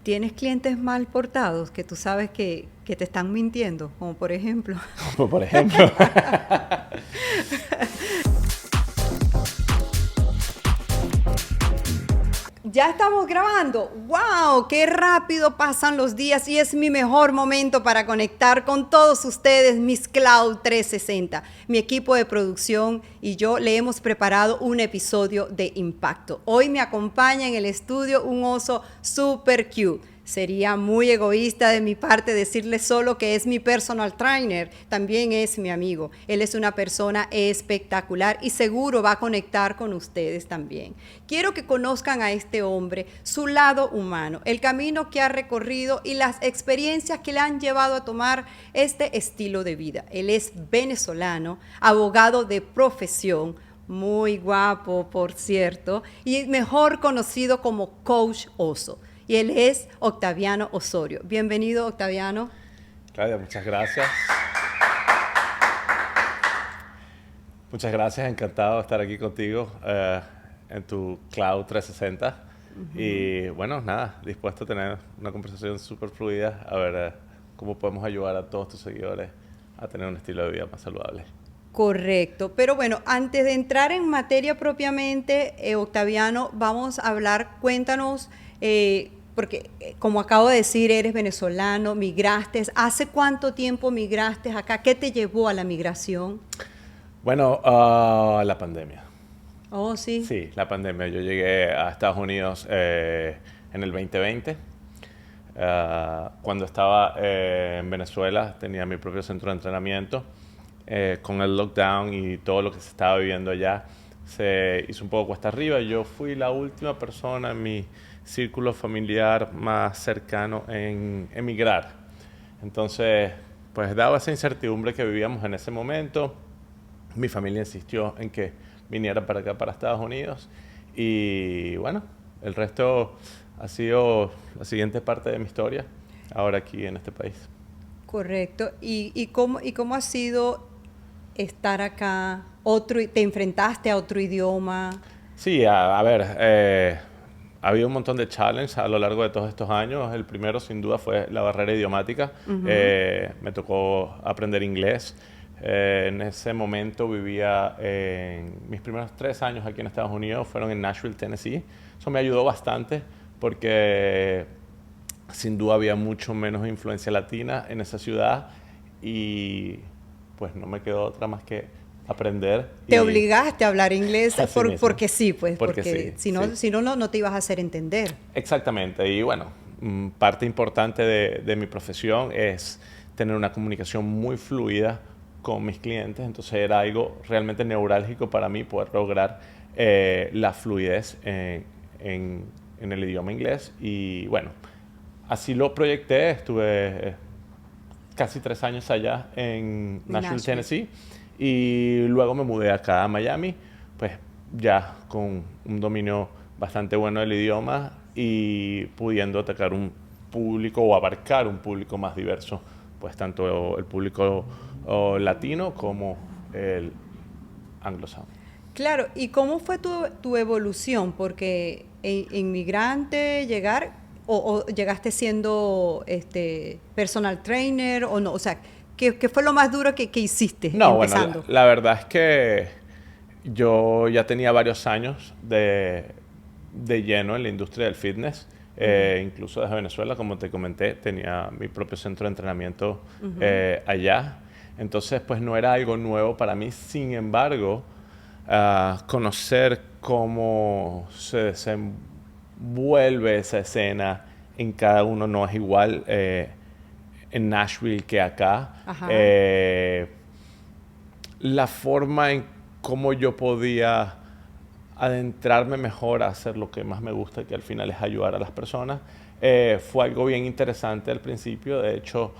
¿Tienes clientes mal portados que tú sabes que te están mintiendo? Como por ejemplo. Como por ejemplo. Ya estamos grabando. ¡Wow! ¡Qué rápido pasan los días! Y es mi mejor momento para conectar con todos ustedes, mis Cloud 360. Mi equipo de producción y yo le hemos preparado un episodio de impacto. Hoy me acompaña en el estudio un oso super cute. Sería muy egoísta de mi parte decirle solo que es mi personal trainer. También es mi amigo. Él es una persona espectacular y seguro va a conectar con ustedes también. Quiero que conozcan a este hombre, su lado humano, el camino que ha recorrido y las experiencias que le han llevado a tomar este estilo de vida. Él es venezolano, abogado de profesión, muy guapo, por cierto, y mejor conocido como Coach Oso. Y él es Octaviano Osorio. Bienvenido, Octaviano. Claudia, muchas gracias. Muchas gracias, encantado de estar aquí contigo en tu Cloud 360. Y bueno, nada, dispuesto a tener una conversación súper fluida, a ver cómo podemos ayudar a todos tus seguidores a tener un estilo de vida más saludable. Correcto, pero bueno, antes de entrar en materia propiamente, Octaviano, vamos a hablar, cuéntanos, porque como acabo de decir, eres venezolano, migraste, ¿hace cuánto tiempo migraste acá? ¿Qué te llevó a la migración? Bueno, la pandemia. Oh, sí. Sí, la pandemia. Yo llegué a Estados Unidos en el 2020. Cuando estaba en Venezuela tenía mi propio centro de entrenamiento. Con el lockdown y todo lo que se estaba viviendo allá, se hizo un poco cuesta arriba. Yo fui la última persona en mi círculo familiar más cercano en emigrar. Entonces, pues dado esa incertidumbre que vivíamos en ese momento, mi familia insistió en que viniera para acá, para Estados Unidos. Y bueno, el resto ha sido la siguiente parte de mi historia, ahora aquí en este país. Correcto. ¿Y cómo ha sido estar acá? ¿Te enfrentaste a otro idioma? Sí, a ver, ha habido un montón de challenges a lo largo de todos estos años. El primero, sin duda, fue la barrera idiomática. Me tocó aprender inglés. En ese momento vivía, mis primeros 3 años aquí en Estados Unidos fueron en Nashville, Tennessee. Eso me ayudó bastante porque sin duda había mucho menos influencia latina en esa ciudad y pues no me quedó otra más que aprender. Te obligaste a hablar inglés Así mismo. porque sí, pues, Porque porque sí, si no, sí. si no, no te ibas a hacer entender. Exactamente. Y bueno, parte importante de mi profesión es tener una comunicación muy fluida con mis clientes. Entonces era algo realmente neurálgico para mí poder lograr la fluidez en el idioma inglés. Y bueno, así lo proyecté. Estuve casi 3 años allá en Nashville, Tennessee. Y luego me mudé acá a Miami, pues ya con un dominio bastante bueno del idioma y pudiendo atacar un público o abarcar un público más diverso, pues tanto el público latino como el anglosajón. Claro, ¿y cómo fue tu evolución? Porque inmigrante, llegar, o llegaste siendo personal trainer, o no, o sea, ¿qué fue lo más duro que hiciste No, bueno, empezando? la verdad es que yo ya tenía varios años de lleno en la industria del fitness. Incluso desde Venezuela, como te comenté, tenía mi propio centro de entrenamiento allá. Entonces, pues no era algo nuevo para mí. Sin embargo, conocer cómo se desenvuelve esa escena en cada uno no es igual en Nashville que acá. La forma en cómo yo podía adentrarme mejor a hacer lo que más me gusta, que al final es ayudar a las personas, fue algo bien interesante al principio. De hecho,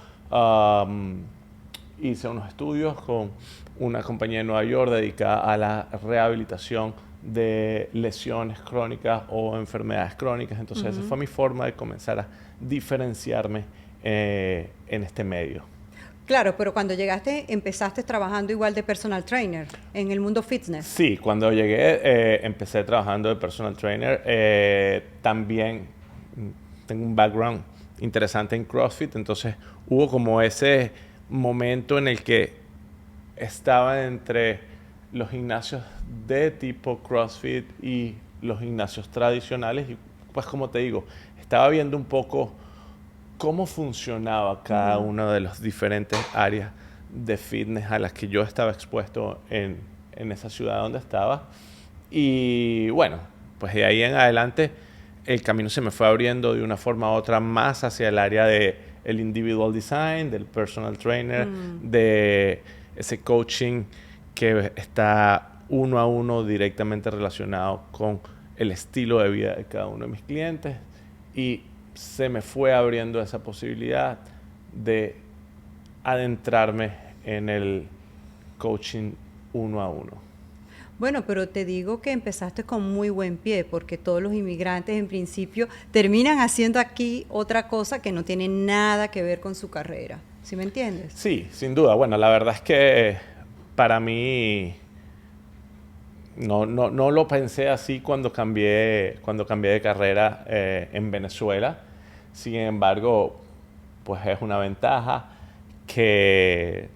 hice unos estudios con una compañía de Nueva York dedicada a la rehabilitación de lesiones crónicas o enfermedades crónicas. Entonces, esa fue mi forma de comenzar a diferenciarme en este medio. Claro, pero cuando llegaste empezaste trabajando igual de personal trainer en el mundo fitness. Sí, cuando llegué empecé trabajando de personal trainer. También tengo un background interesante en CrossFit, entonces hubo como ese momento en el que estaba entre los gimnasios de tipo CrossFit y los gimnasios tradicionales y pues como te digo, estaba viendo un poco cómo funcionaba cada una de las diferentes áreas de fitness a las que yo estaba expuesto en esa ciudad donde estaba. Y bueno, pues de ahí en adelante el camino se me fue abriendo de una forma u otra más hacia el área de el individual design, del personal trainer, de ese coaching que está uno a uno directamente relacionado con el estilo de vida de cada uno de mis clientes. Y se me fue abriendo esa posibilidad de adentrarme en el coaching uno a uno. Bueno, pero te digo que empezaste con muy buen pie, porque todos los inmigrantes en principio terminan haciendo aquí otra cosa que no tiene nada que ver con su carrera. ¿Sí me entiendes? Sí, sin duda. Bueno, la verdad es que para mí no lo pensé así cuando cambié de carrera en Venezuela. Sin embargo, pues es una ventaja que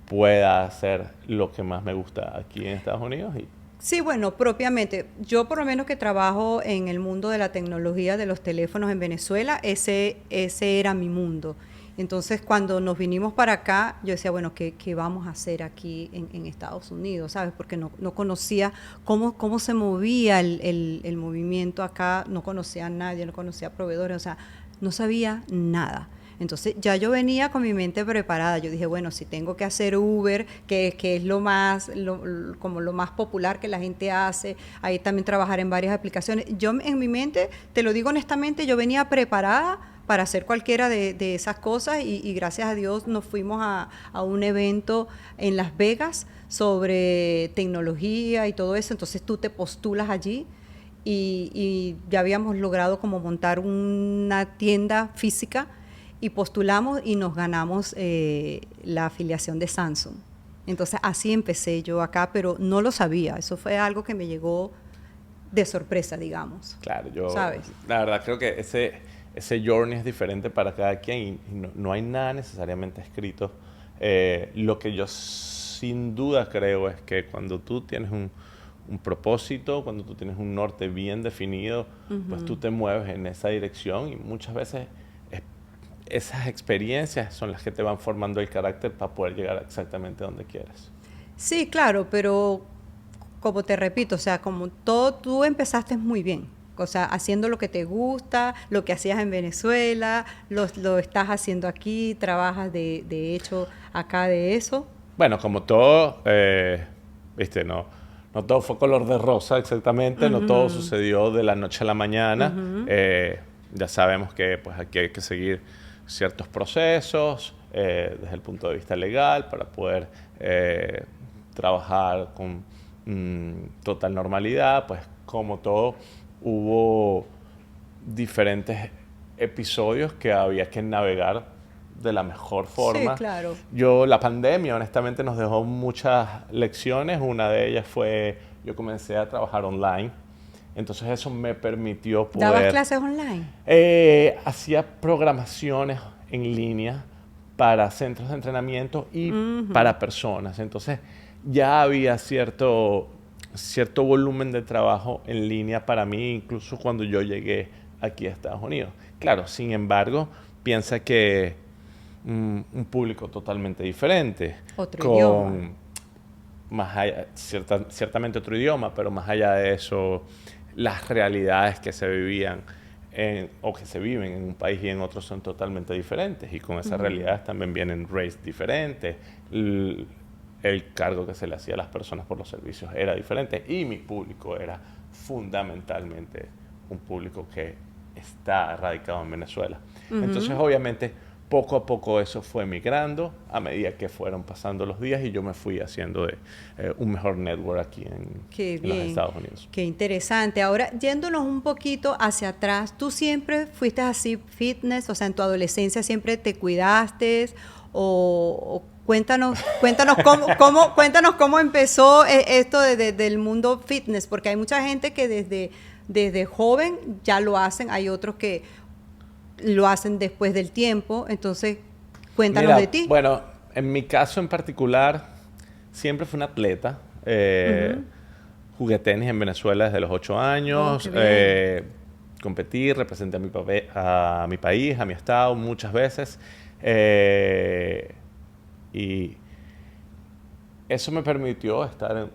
pueda hacer lo que más me gusta aquí en Estados Unidos. Sí, bueno, propiamente. Yo por lo menos que trabajo en el mundo de la tecnología de los teléfonos en Venezuela, ese era mi mundo. Entonces, cuando nos vinimos para acá, yo decía, bueno, ¿qué vamos a hacer aquí en Estados Unidos? ¿Sabes? Porque no conocía cómo se movía el movimiento acá, no conocía a nadie, no conocía a proveedores, o sea, no sabía nada. Entonces ya yo venía con mi mente preparada. Yo dije, bueno, si tengo que hacer Uber, que es como lo más popular que la gente hace, ahí también trabajar en varias aplicaciones. Yo en mi mente, te lo digo honestamente, yo venía preparada para hacer cualquiera de esas cosas y gracias a Dios nos fuimos a un evento en Las Vegas sobre tecnología y todo eso. Entonces tú te postulas allí y ya habíamos logrado como montar una tienda física y postulamos y nos ganamos la afiliación de Samsung. Entonces así empecé yo acá, pero no lo sabía. Eso fue algo que me llegó de sorpresa, digamos. Claro, yo ¿sabes? La verdad creo que ese journey es diferente para cada quien y no hay nada necesariamente escrito. Lo que yo sin duda creo es que cuando tú tienes un propósito, cuando tú tienes un norte bien definido, pues tú te mueves en esa dirección y muchas veces esas experiencias son las que te van formando el carácter para poder llegar exactamente donde quieres. Sí, claro, pero como te repito, o sea, como todo, tú empezaste muy bien. O sea, haciendo lo que te gusta, lo que hacías en Venezuela, lo estás haciendo aquí, trabajas de hecho acá de eso. Bueno, como todo, viste, no todo fue color de rosa exactamente, no todo sucedió de la noche a la mañana. Ya sabemos que pues aquí hay que seguir ciertos procesos desde el punto de vista legal para poder trabajar con total normalidad. Pues como todo, hubo diferentes episodios que había que navegar de la mejor forma. Sí, claro. La pandemia honestamente nos dejó muchas lecciones. Una de ellas fue, yo comencé a trabajar online. Entonces eso me permitió poder... ¿Dabas clases online? Hacía programaciones en línea para centros de entrenamiento y para personas. Entonces ya había cierto volumen de trabajo en línea para mí, incluso cuando yo llegué aquí a Estados Unidos. Claro, sin embargo, piensa que un público totalmente diferente. Otro idioma. Más allá, ciertamente otro idioma, pero más allá de eso, las realidades que se vivían o que se viven en un país y en otro son totalmente diferentes. Y con esas realidades también vienen rates diferentes. El cargo que se le hacía a las personas por los servicios era diferente. Y mi público era fundamentalmente un público que está radicado en Venezuela. Entonces, obviamente, poco a poco eso fue migrando a medida que fueron pasando los días y yo me fui haciendo de un mejor network aquí en los Estados Unidos. Qué interesante. Ahora, yéndonos un poquito hacia atrás, ¿tú siempre fuiste así fitness? O sea, en tu adolescencia siempre te cuidaste o cuéntanos cómo empezó esto del mundo fitness, porque hay mucha gente que desde joven ya lo hacen, hay otros que lo hacen después del tiempo. Entonces, cuéntanos Mira, de ti. bueno, en mi caso en particular, siempre fui un atleta. Ujú. Jugué tenis en Venezuela desde los 8 Oh, años. qué bien. Competí, representé a mi país, a mi estado muchas veces. Y eso me permitió estar en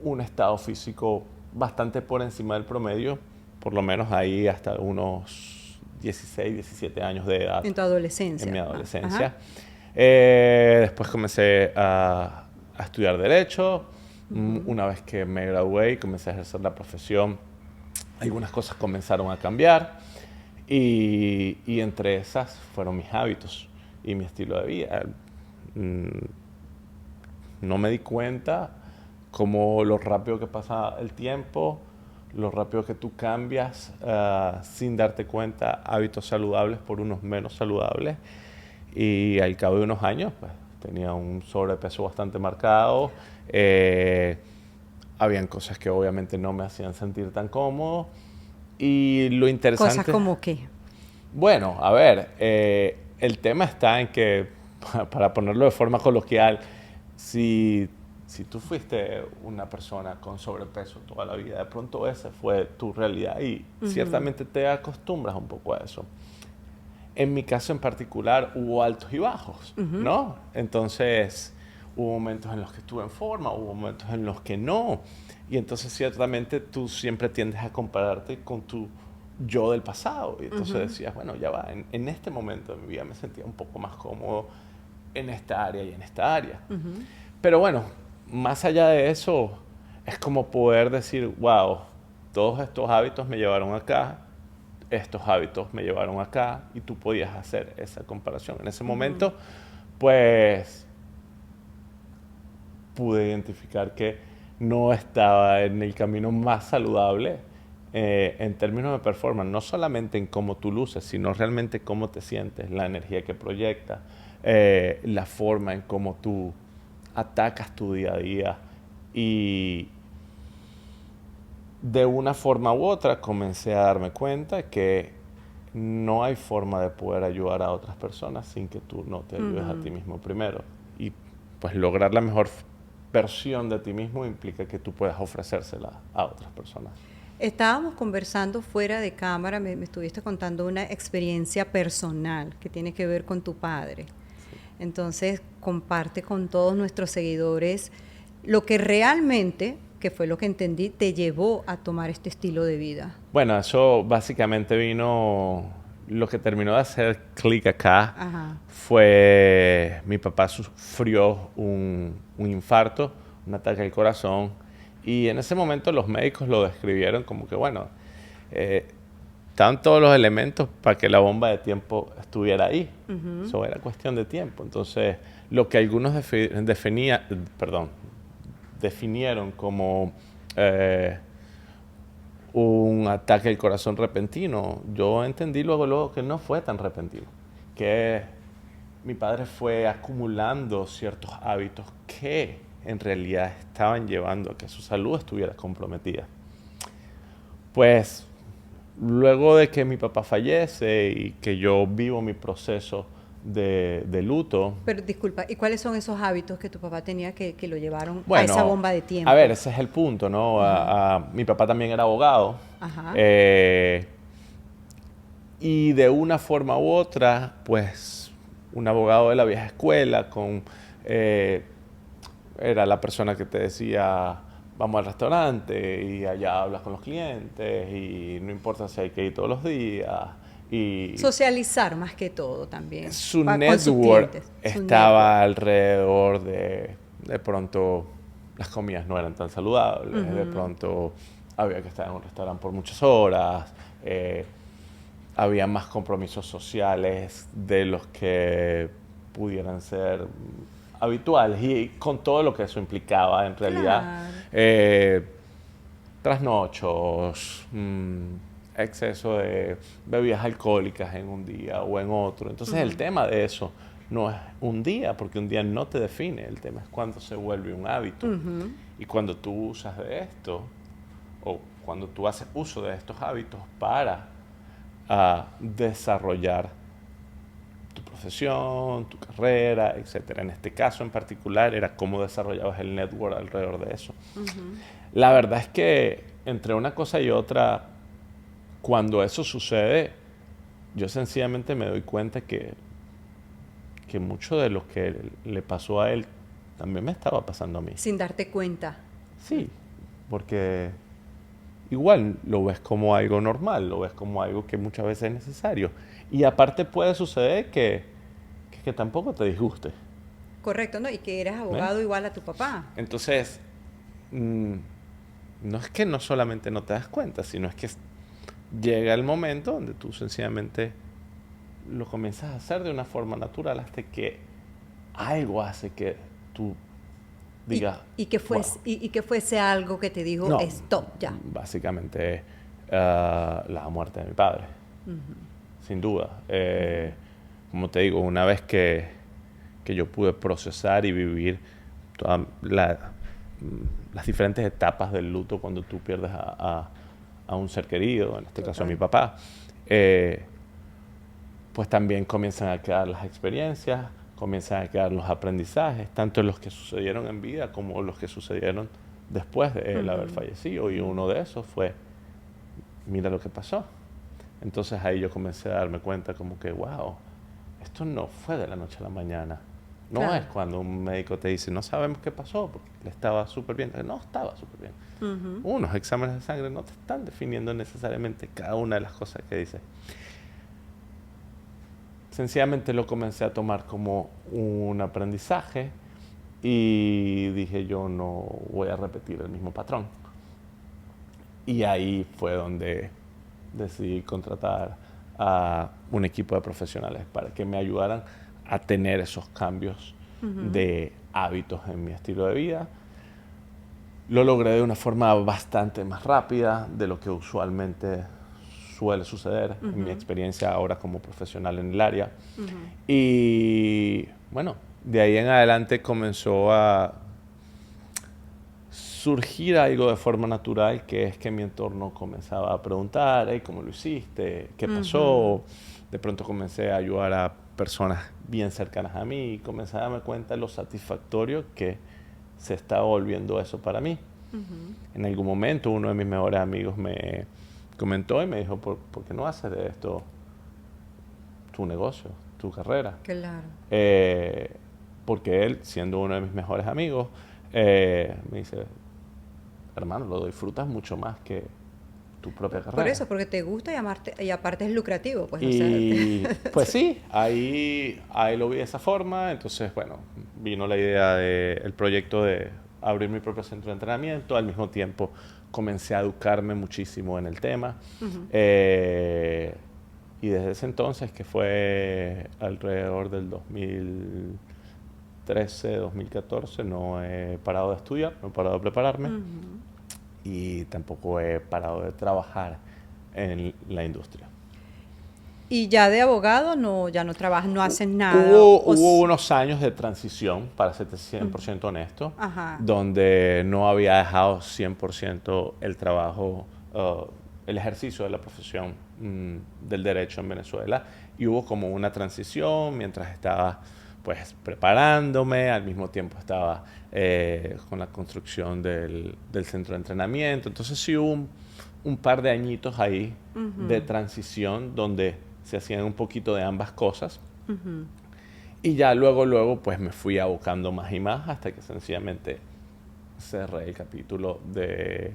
un estado físico bastante por encima del promedio, por lo menos ahí hasta unos 16, 17 años de edad En tu en mi adolescencia. Ah, ajá. adolescencia. Después comencé a estudiar Derecho. Ujú. Una vez que me gradué y comencé a ejercer la profesión, algunas cosas comenzaron a cambiar y entre esas fueron mis hábitos y mi estilo de vida. Mm, no me di cuenta como lo rápido que pasa el tiempo, lo rápido que tú cambias sin darte cuenta hábitos saludables por unos menos saludables. Y al cabo de unos años, pues, tenía un sobrepeso bastante marcado. Habían cosas que obviamente no me hacían sentir tan cómodo. Y lo Cosas interesante, como qué. bueno, a ver, el tema está en que, para ponerlo de forma coloquial, si, si tú fuiste una persona con sobrepeso toda la vida, de pronto esa fue tu realidad y Ujú. ciertamente te acostumbras un poco a eso. En mi caso en particular hubo altos y bajos, Ujú. ¿no? Entonces hubo momentos en los que estuve en forma, hubo momentos en los que no. Y entonces ciertamente tú siempre tiendes a compararte con tu yo del pasado. Y entonces Ujú. decías, bueno, ya va, en este momento de mi vida me sentía un poco más cómodo en esta área y en esta área. Ujú. Pero bueno, más allá de eso, es como poder decir, wow, todos estos hábitos me llevaron acá, estos hábitos me llevaron acá, y tú podías hacer esa comparación. En ese Ujú. momento, pues, pude identificar que no estaba en el camino más saludable en términos de performance, no solamente en cómo tú luces, sino realmente cómo te sientes, la energía que proyectas, la forma en cómo tú atacas tu día a día. Y de una forma u otra comencé a darme cuenta que no hay forma de poder ayudar a otras personas sin que tú no te ayudes a ti Ujú. mismo primero. Y pues lograr la mejor versión de ti mismo implica que tú puedas ofrecérsela a otras personas. Estábamos conversando fuera de cámara, me estuviste contando una experiencia personal que tiene que ver con tu padre. Sí. Entonces, comparte con todos nuestros seguidores lo que realmente, que fue lo que entendí, te llevó a tomar este estilo de vida. Bueno, eso básicamente vino, lo que terminó de hacer clic acá Ajá. fue, mi papá sufrió un infarto, un ataque al corazón, y en ese momento los médicos lo describieron como que, bueno, eh, estaban todos los elementos para que la bomba de tiempo estuviera ahí. Ujú. Eso era cuestión de tiempo. Entonces, lo que algunos definieron como eh, un ataque al corazón repentino, yo entendí luego que no fue tan repentino, que mi padre fue acumulando ciertos hábitos que en realidad estaban llevando a que su salud estuviera comprometida. Pues luego de que mi papá fallece y que yo vivo mi proceso de luto, Pero disculpa, ¿y cuáles son esos hábitos que tu papá tenía que lo llevaron a esa bueno, bomba de a ver, tiempo? ese es el punto, ¿no? Ajá. Mi papá también era abogado. Ajá. eh, Y de una forma u otra, pues un abogado de la vieja escuela, eh, era la persona que te decía, vamos al restaurante y allá hablas con los clientes y no importa si hay que ir todos los días. Y Socializar más que todo también, su con sus network clientes, su network. estaba alrededor de pronto las comidas no eran tan saludables, de Ujú. pronto había que estar en un restaurante por muchas horas. Había más compromisos sociales de los que pudieran ser habituales y con todo lo que eso implicaba en realidad. Claro. eh, Trasnochos, exceso de bebidas alcohólicas en un día o en otro. Entonces el Ujú. tema de eso no es un día, porque un día no te define, el tema es cuando se vuelve un hábito. Ujú. Y cuando tú usas de esto, o cuando tú haces uso de estos hábitos para a desarrollar tu profesión, tu carrera, etcétera. En este caso en particular era cómo desarrollabas el network alrededor de eso. La verdad es que entre una cosa y otra, cuando eso sucede, yo sencillamente me doy cuenta que mucho de lo que le pasó a él también me estaba pasando a mí. Sin darte cuenta. Sí, porque igual lo ves como algo normal, lo ves como algo que muchas veces es necesario. Y aparte puede suceder que tampoco te disguste. Correcto, ¿no? Y que eres abogado igual a tu papá. Entonces, no es que no solamente no te das cuenta, sino es que llega el momento donde tú sencillamente lo comienzas a hacer de una forma natural hasta que algo hace que tú digas... Y que fuese algo que te dijo, no, stop, ya. Básicamente la muerte de mi padre, sin duda. Como te digo, una vez que yo pude procesar y vivir todas las diferentes etapas del luto cuando tú pierdes a un ser querido, en este caso a mi papá, pues también comienzan a quedar las experiencias, comienzan a quedar los aprendizajes, tanto los que sucedieron en vida como los que sucedieron después de él haber fallecido. Y uno de esos fue, mira lo que pasó. Entonces ahí yo comencé a darme cuenta como que, wow, esto no fue de la noche a la mañana. No claro. Es cuando un médico te dice, no sabemos qué pasó, porque él estaba súper bien. No estaba súper bien. Unos exámenes de sangre no te están definiendo necesariamente cada una de las cosas que dice. Sencillamente lo comencé a tomar como un aprendizaje y dije, yo no voy a repetir el mismo patrón. Y ahí fue donde decidí contratar a un equipo de profesionales para que me ayudaran a tener esos cambios de hábitos en mi estilo de vida. Lo logré de una forma bastante más rápida de lo que usualmente suele suceder en mi experiencia ahora como profesional en el área. Y bueno, de ahí en adelante comenzó a surgir algo de forma natural, que es que mi entorno comenzaba a preguntar, hey, ¿cómo lo hiciste? ¿Qué pasó? De pronto comencé a ayudar a personas bien cercanas a mí y comencé a darme cuenta de lo satisfactorio que se estaba volviendo eso para mí. En algún momento uno de mis mejores amigos me comentó y me dijo, ¿por qué no haces de esto tu negocio, tu carrera? Claro. Porque él, siendo uno de mis mejores amigos, me dice, hermano, lo disfrutas mucho más que tu propia carrera. Por eso, porque te gusta y aparte es lucrativo. Pues, y pues sí, ahí lo vi de esa forma. Entonces, bueno, vino la idea del proyecto de abrir mi propio centro de entrenamiento. Al mismo tiempo comencé a educarme muchísimo en el tema. Y desde ese entonces, que fue alrededor del 2013, 2014, no he parado de estudiar, no he parado de prepararme y tampoco he parado de trabajar en la industria. ¿Y ya de abogado ya no trabajas, no haces nada? Hubo unos años de transición, para serte 100% honesto, donde no había dejado 100% el trabajo, el ejercicio de la profesión del derecho en Venezuela, y hubo como una transición mientras estaba pues preparándome, al mismo tiempo estaba con la construcción del centro de entrenamiento. Entonces sí hubo un par de añitos ahí de transición donde se hacían un poquito de ambas cosas. Y ya luego pues me fui abocando más y más hasta que sencillamente cerré el capítulo de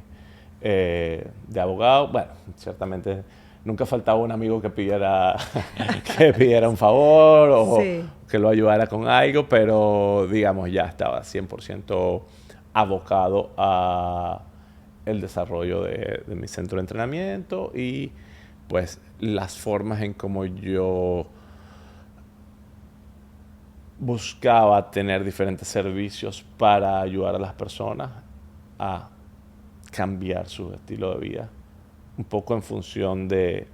abogado. Bueno, ciertamente nunca faltaba un amigo que pidiera un favor o que lo ayudara con algo, pero digamos ya estaba 100% abocado a el desarrollo de mi centro de entrenamiento y pues las formas en cómo yo buscaba tener diferentes servicios para ayudar a las personas a cambiar su estilo de vida, un poco en función de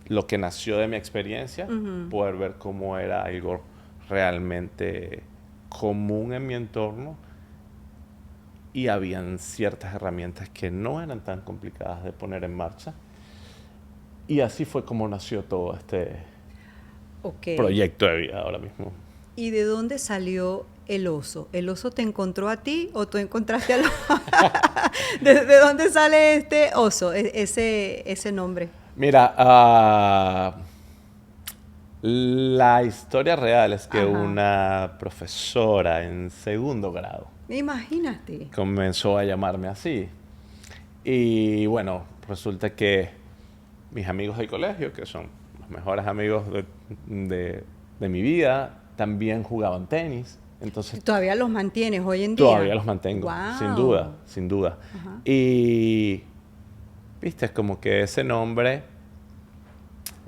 lo que nació de mi experiencia, poder ver cómo era algo realmente común en mi entorno y habían ciertas herramientas que no eran tan complicadas de poner en marcha Y así fue como nació todo este Ok. proyecto de vida ahora mismo. ¿Y de dónde salió el oso? ¿El oso te encontró a ti o tú encontraste al oso? ¿De dónde sale este oso, ese nombre? Mira, la historia real es que Ajá. una profesora en segundo grado Imagínate. comenzó a llamarme así. Y bueno, resulta que mis amigos del colegio, que son los mejores amigos de mi vida, también jugaban tenis. Entonces ¿Todavía los mantienes hoy en todavía día? los mantengo, sin duda, Wow. sin duda. Ajá. Y, viste, es como que ese nombre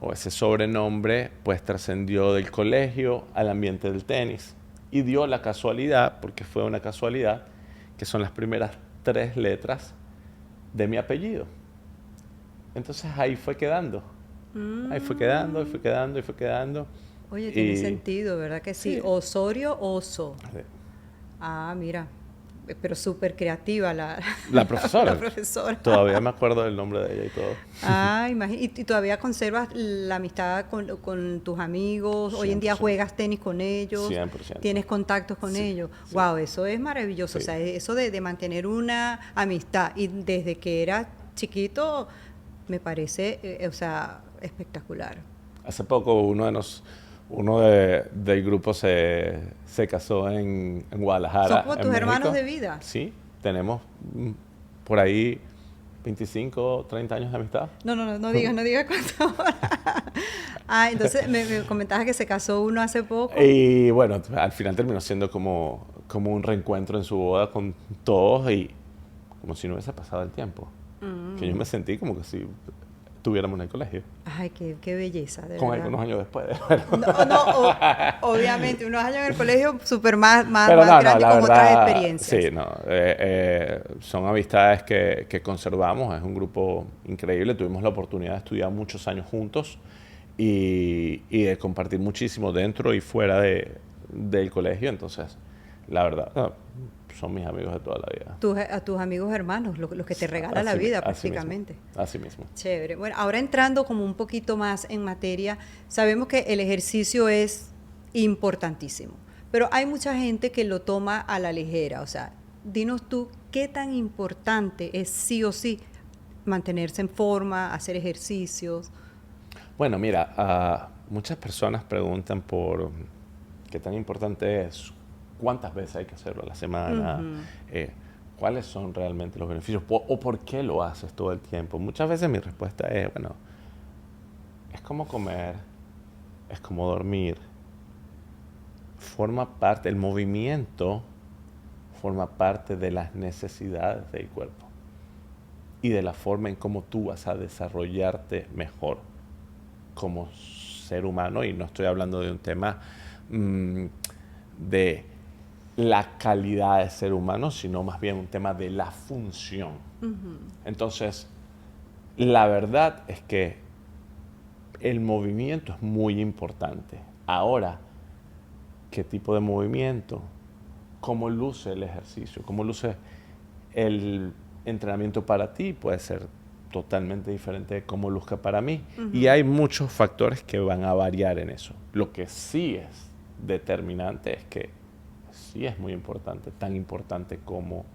o ese sobrenombre pues trascendió del colegio al ambiente del tenis y dio la casualidad, porque fue una casualidad, que son las primeras 3 letras de mi apellido. Entonces ahí fue quedando, ahí fue quedando, y fue quedando, y fue quedando. Oye, tiene Y sentido, ¿verdad que sí? sí, Osorio, oso. Ah, mira, pero súper creativa la la profesora, profesora. todavía me acuerdo del nombre de ella y todo. Ah, ¿Y todavía conservas la amistad con tus amigos? Hoy en día 100%. juegas tenis con ellos, 100%. tienes contactos con Sí, ellos. sí, Wow, eso es maravilloso. O sí. sea, eso de mantener una amistad y desde que eras chiquito me parece, o sea, espectacular. Hace poco del grupo se casó en Son Guadalajara, como en tus hermanos México. de vida. Sí, tenemos por ahí 25, 30 años de amistad. No digas cuánto. Ah, entonces me comentabas que se casó uno hace poco. Y bueno, al final terminó siendo como un reencuentro en su boda con todos y como si no hubiese pasado el tiempo. Que yo me sentí como que si estuviéramos en el colegio, Ay, qué belleza, de con verdad. algunos años después. Obviamente, unos años en el colegio súper más Pero no, grande y la con otras verdad, experiencias. sí, no. Son amistades que conservamos, es un grupo increíble. Tuvimos la oportunidad de estudiar muchos años juntos y de compartir muchísimo dentro y fuera del colegio. Entonces, la verdad, no, son mis amigos de toda la vida. A tus amigos hermanos, los que te regala la vida prácticamente. Así mismo. Chévere. Bueno, ahora entrando como un poquito más en materia, sabemos que el ejercicio es importantísimo, pero hay mucha gente que lo toma a la ligera. O sea, dinos tú, ¿qué tan importante es sí o sí mantenerse en forma, hacer ejercicios? Bueno, mira, muchas personas preguntan por qué tan importante es, cuántas veces hay que hacerlo a la semana, cuáles son realmente los beneficios o por qué lo haces todo el tiempo. Muchas veces mi respuesta es, bueno, es como comer, es como dormir, forma parte, el movimiento forma parte de las necesidades del cuerpo y de la forma en cómo tú vas a desarrollarte mejor como ser humano, y no estoy hablando de un tema de la calidad de ser humano, sino más bien un tema de la función. Entonces, la verdad es que el movimiento es muy importante. Ahora, ¿qué tipo de movimiento? ¿Cómo luce el ejercicio? ¿Cómo luce el entrenamiento para ti? Puede ser totalmente diferente de cómo luzca para mí. Y hay muchos factores que van a variar en eso. Lo que sí es determinante es que sí es muy importante, tan importante como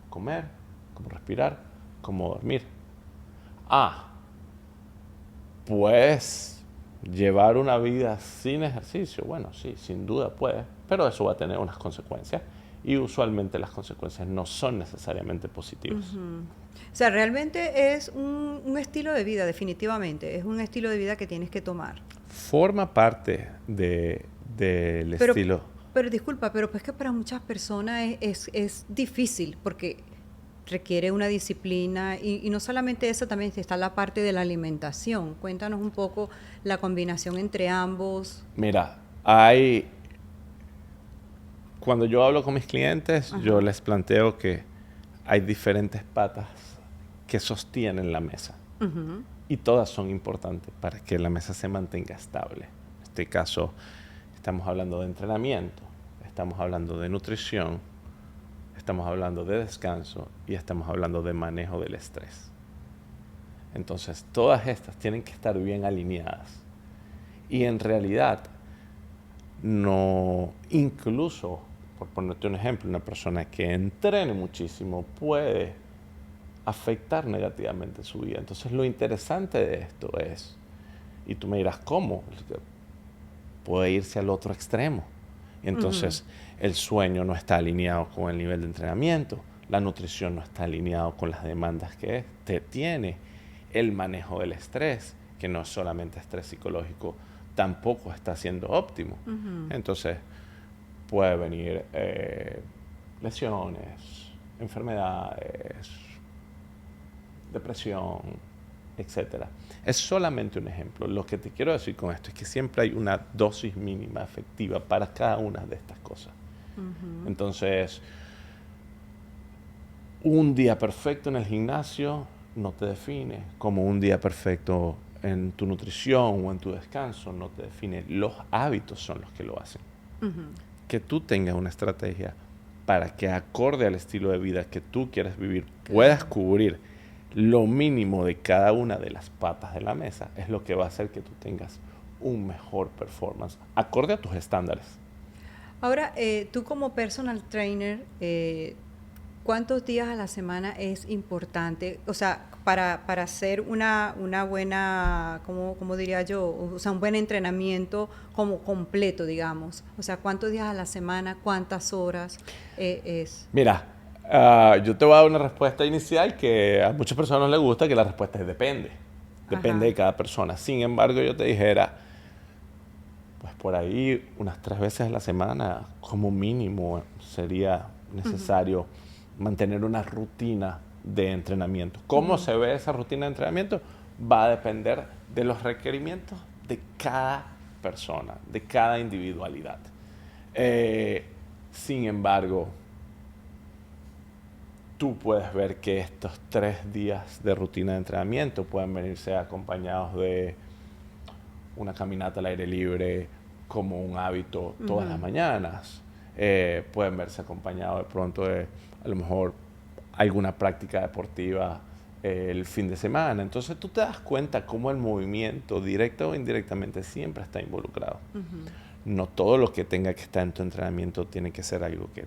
comer, como respirar, como dormir. ¿Puedes llevar una vida sin ejercicio? Bueno, sí, sin duda puedes, pero eso va a tener unas consecuencias y usualmente las consecuencias no son necesariamente positivas. O sea, realmente es un estilo de vida, definitivamente. Es un estilo de vida que tienes que tomar. Forma parte del estilo. Pero disculpa, pero pues que para muchas personas es difícil porque requiere una disciplina y no solamente eso, también está la parte de la alimentación. Cuéntanos un poco la combinación entre ambos. Mira, cuando yo hablo con mis clientes, yo les planteo que hay diferentes patas que sostienen la mesa. Y todas son importantes para que la mesa se mantenga estable. En este caso, estamos hablando de entrenamiento, estamos hablando de nutrición, estamos hablando de descanso y estamos hablando de manejo del estrés. Entonces, todas estas tienen que estar bien alineadas. Y en realidad, no, incluso, por ponerte un ejemplo, una persona que entrene muchísimo puede afectar negativamente su vida. Entonces, lo interesante de esto es, y tú me dirás, ¿cómo? Puede irse al otro extremo. Entonces, el sueño no está alineado con el nivel de entrenamiento, la nutrición no está alineado con las demandas que te tiene, el manejo del estrés, que no es solamente estrés psicológico, tampoco está siendo óptimo. Entonces, puede venir lesiones, enfermedades, depresión, etcétera. Es solamente un ejemplo. Lo que te quiero decir con esto es que siempre hay una dosis mínima efectiva para cada una de estas cosas. Entonces, un día perfecto en el gimnasio no te define, como un día perfecto en tu nutrición o en tu descanso no te define. Los hábitos son los que lo hacen. Que tú tengas una estrategia para que, acorde al estilo de vida que tú quieres vivir, puedas cubrir lo mínimo de cada una de las patas de la mesa, es lo que va a hacer que tú tengas un mejor performance, acorde a tus estándares. Ahora, tú como personal trainer, ¿cuántos días a la semana es importante? O sea, para hacer una buena, ¿cómo diría yo? O sea, un buen entrenamiento como completo, digamos. O sea, ¿cuántos días a la semana? ¿Cuántas horas es? Mira, yo te voy a dar una respuesta inicial que a muchas personas no les gusta, que la respuesta es depende. Depende de cada persona. Sin embargo, yo te dijera, pues por ahí unas 3 veces a la semana, como mínimo, sería necesario mantener una rutina de entrenamiento. ¿Cómo se ve esa rutina de entrenamiento? Va a depender de los requerimientos de cada persona, de cada individualidad. Sin embargo, tú puedes ver que estos 3 días de rutina de entrenamiento pueden venirse acompañados de una caminata al aire libre como un hábito todas las mañanas. Pueden verse acompañados de pronto de, a lo mejor, alguna práctica deportiva el fin de semana. Entonces tú te das cuenta cómo el movimiento, directo o indirectamente, siempre está involucrado. No todo lo que tenga que estar en tu entrenamiento tiene que ser algo que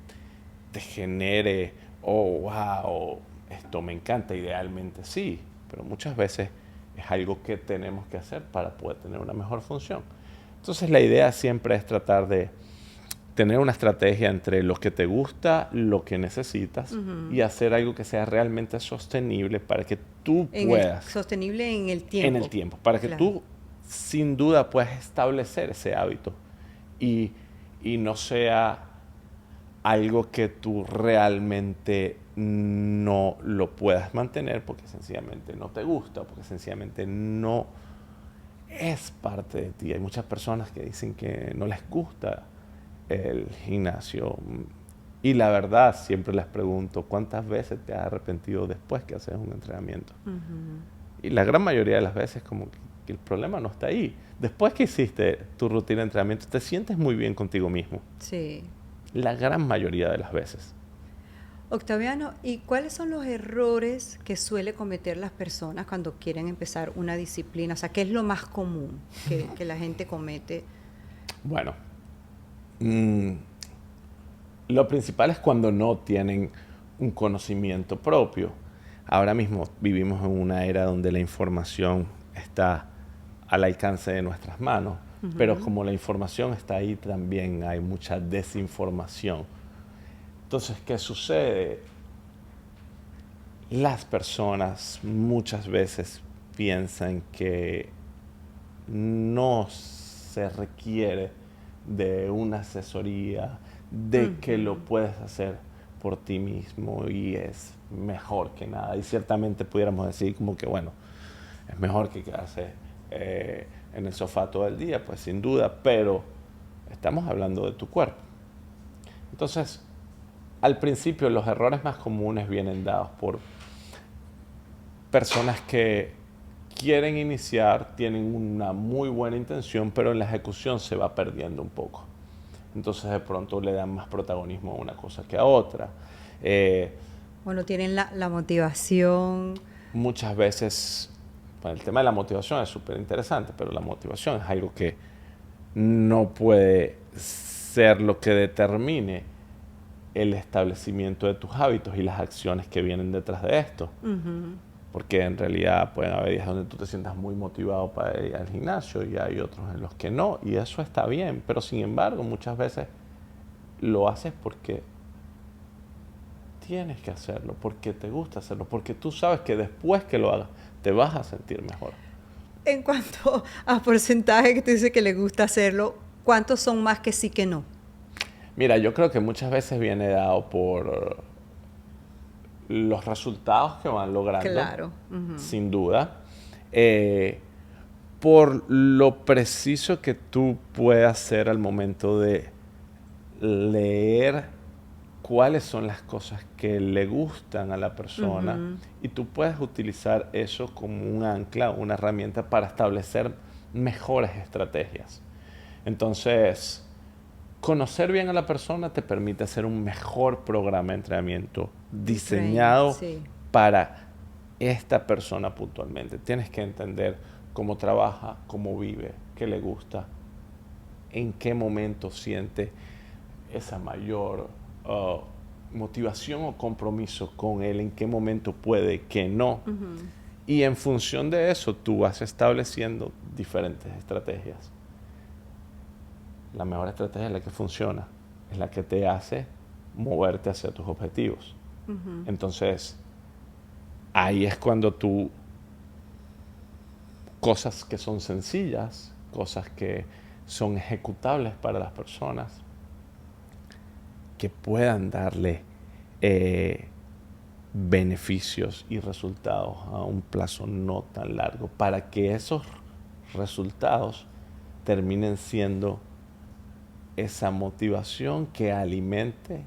te genere, oh, wow, esto me encanta. Idealmente sí, pero muchas veces es algo que tenemos que hacer para poder tener una mejor función. Entonces la idea siempre es tratar de tener una estrategia entre lo que te gusta, lo que necesitas, y hacer algo que sea realmente sostenible para que tú puedas... Sostenible en el tiempo. En el tiempo, para que tú sin duda puedas establecer ese hábito y no sea algo que tú realmente no lo puedas mantener porque sencillamente no te gusta, porque sencillamente no es parte de ti. Hay muchas personas que dicen que no les gusta el gimnasio y la verdad siempre les pregunto, ¿cuántas veces te has arrepentido después que haces un entrenamiento? Y la gran mayoría de las veces como que el problema no está ahí. Después que hiciste tu rutina de entrenamiento te sientes muy bien contigo mismo. Sí. La gran mayoría de las veces. Octaviano, ¿y cuáles son los errores que suele cometer las personas cuando quieren empezar una disciplina? O sea, ¿qué es lo más común que la gente comete? Bueno, lo principal es cuando no tienen un conocimiento propio. Ahora mismo vivimos en una era donde la información está al alcance de nuestras manos, pero como la información está ahí, también hay mucha desinformación. Entonces, ¿qué sucede? Las personas muchas veces piensan que no se requiere de una asesoría, de que lo puedes hacer por ti mismo y es mejor que nada. Y ciertamente pudiéramos decir como que, bueno, es mejor que quedarse en el sofá todo el día, pues sin duda, pero estamos hablando de tu cuerpo. Entonces, al principio los errores más comunes vienen dados por personas que quieren iniciar, tienen una muy buena intención, pero en la ejecución se va perdiendo un poco. Entonces de pronto le dan más protagonismo a una cosa que a otra. Bueno, tienen la motivación. Muchas veces Bueno, el tema de la motivación es súper interesante, pero la motivación es algo que no puede ser lo que determine el establecimiento de tus hábitos y las acciones que vienen detrás de esto. Porque en realidad pueden haber días donde tú te sientas muy motivado para ir al gimnasio y hay otros en los que no, y eso está bien, pero sin embargo muchas veces lo haces porque tienes que hacerlo, porque te gusta hacerlo, porque tú sabes que después que lo hagas te vas a sentir mejor. En cuanto a porcentaje que tú dices que le gusta hacerlo, ¿cuántos son más que sí que no? Mira, yo creo que muchas veces viene dado por los resultados que van logrando, Claro. sin duda, por lo preciso que tú puedas ser al momento de leer cuáles son las cosas que le gustan a la persona y tú puedes utilizar eso como un ancla, una herramienta para establecer mejores estrategias. Entonces, conocer bien a la persona te permite hacer un mejor programa de entrenamiento diseñado Sí. para esta persona puntualmente. Tienes que entender cómo trabaja, cómo vive, qué le gusta, en qué momento siente esa mayor motivación o compromiso con él, en qué momento puede, que no. Y en función de eso tú vas estableciendo diferentes estrategias. La mejor estrategia es la que funciona, es la que te hace moverte hacia tus objetivos. Entonces, ahí es cuando tú, cosas que son sencillas, cosas que son ejecutables para las personas, que puedan darle beneficios y resultados a un plazo no tan largo, para que esos resultados terminen siendo esa motivación que alimente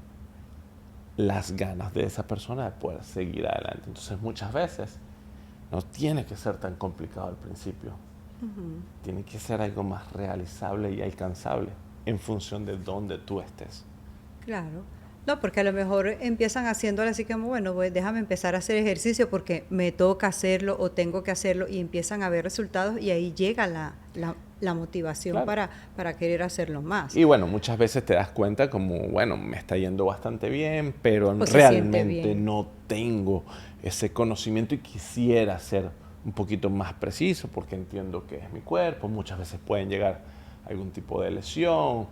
las ganas de esa persona de poder seguir adelante. Entonces muchas veces no tiene que ser tan complicado al principio. Tiene que ser algo más realizable y alcanzable en función de dónde tú estés. Claro. No, porque a lo mejor empiezan haciéndolo así como, bueno, déjame empezar a hacer ejercicio porque me toca hacerlo o tengo que hacerlo y empiezan a ver resultados y ahí llega la motivación Claro. para querer hacerlo más. Y bueno, muchas veces te das cuenta como, bueno, me está yendo bastante bien, pero O se siente realmente bien. no tengo ese conocimiento y quisiera ser un poquito más preciso porque entiendo que es mi cuerpo. Muchas veces pueden llegar a algún tipo de lesión.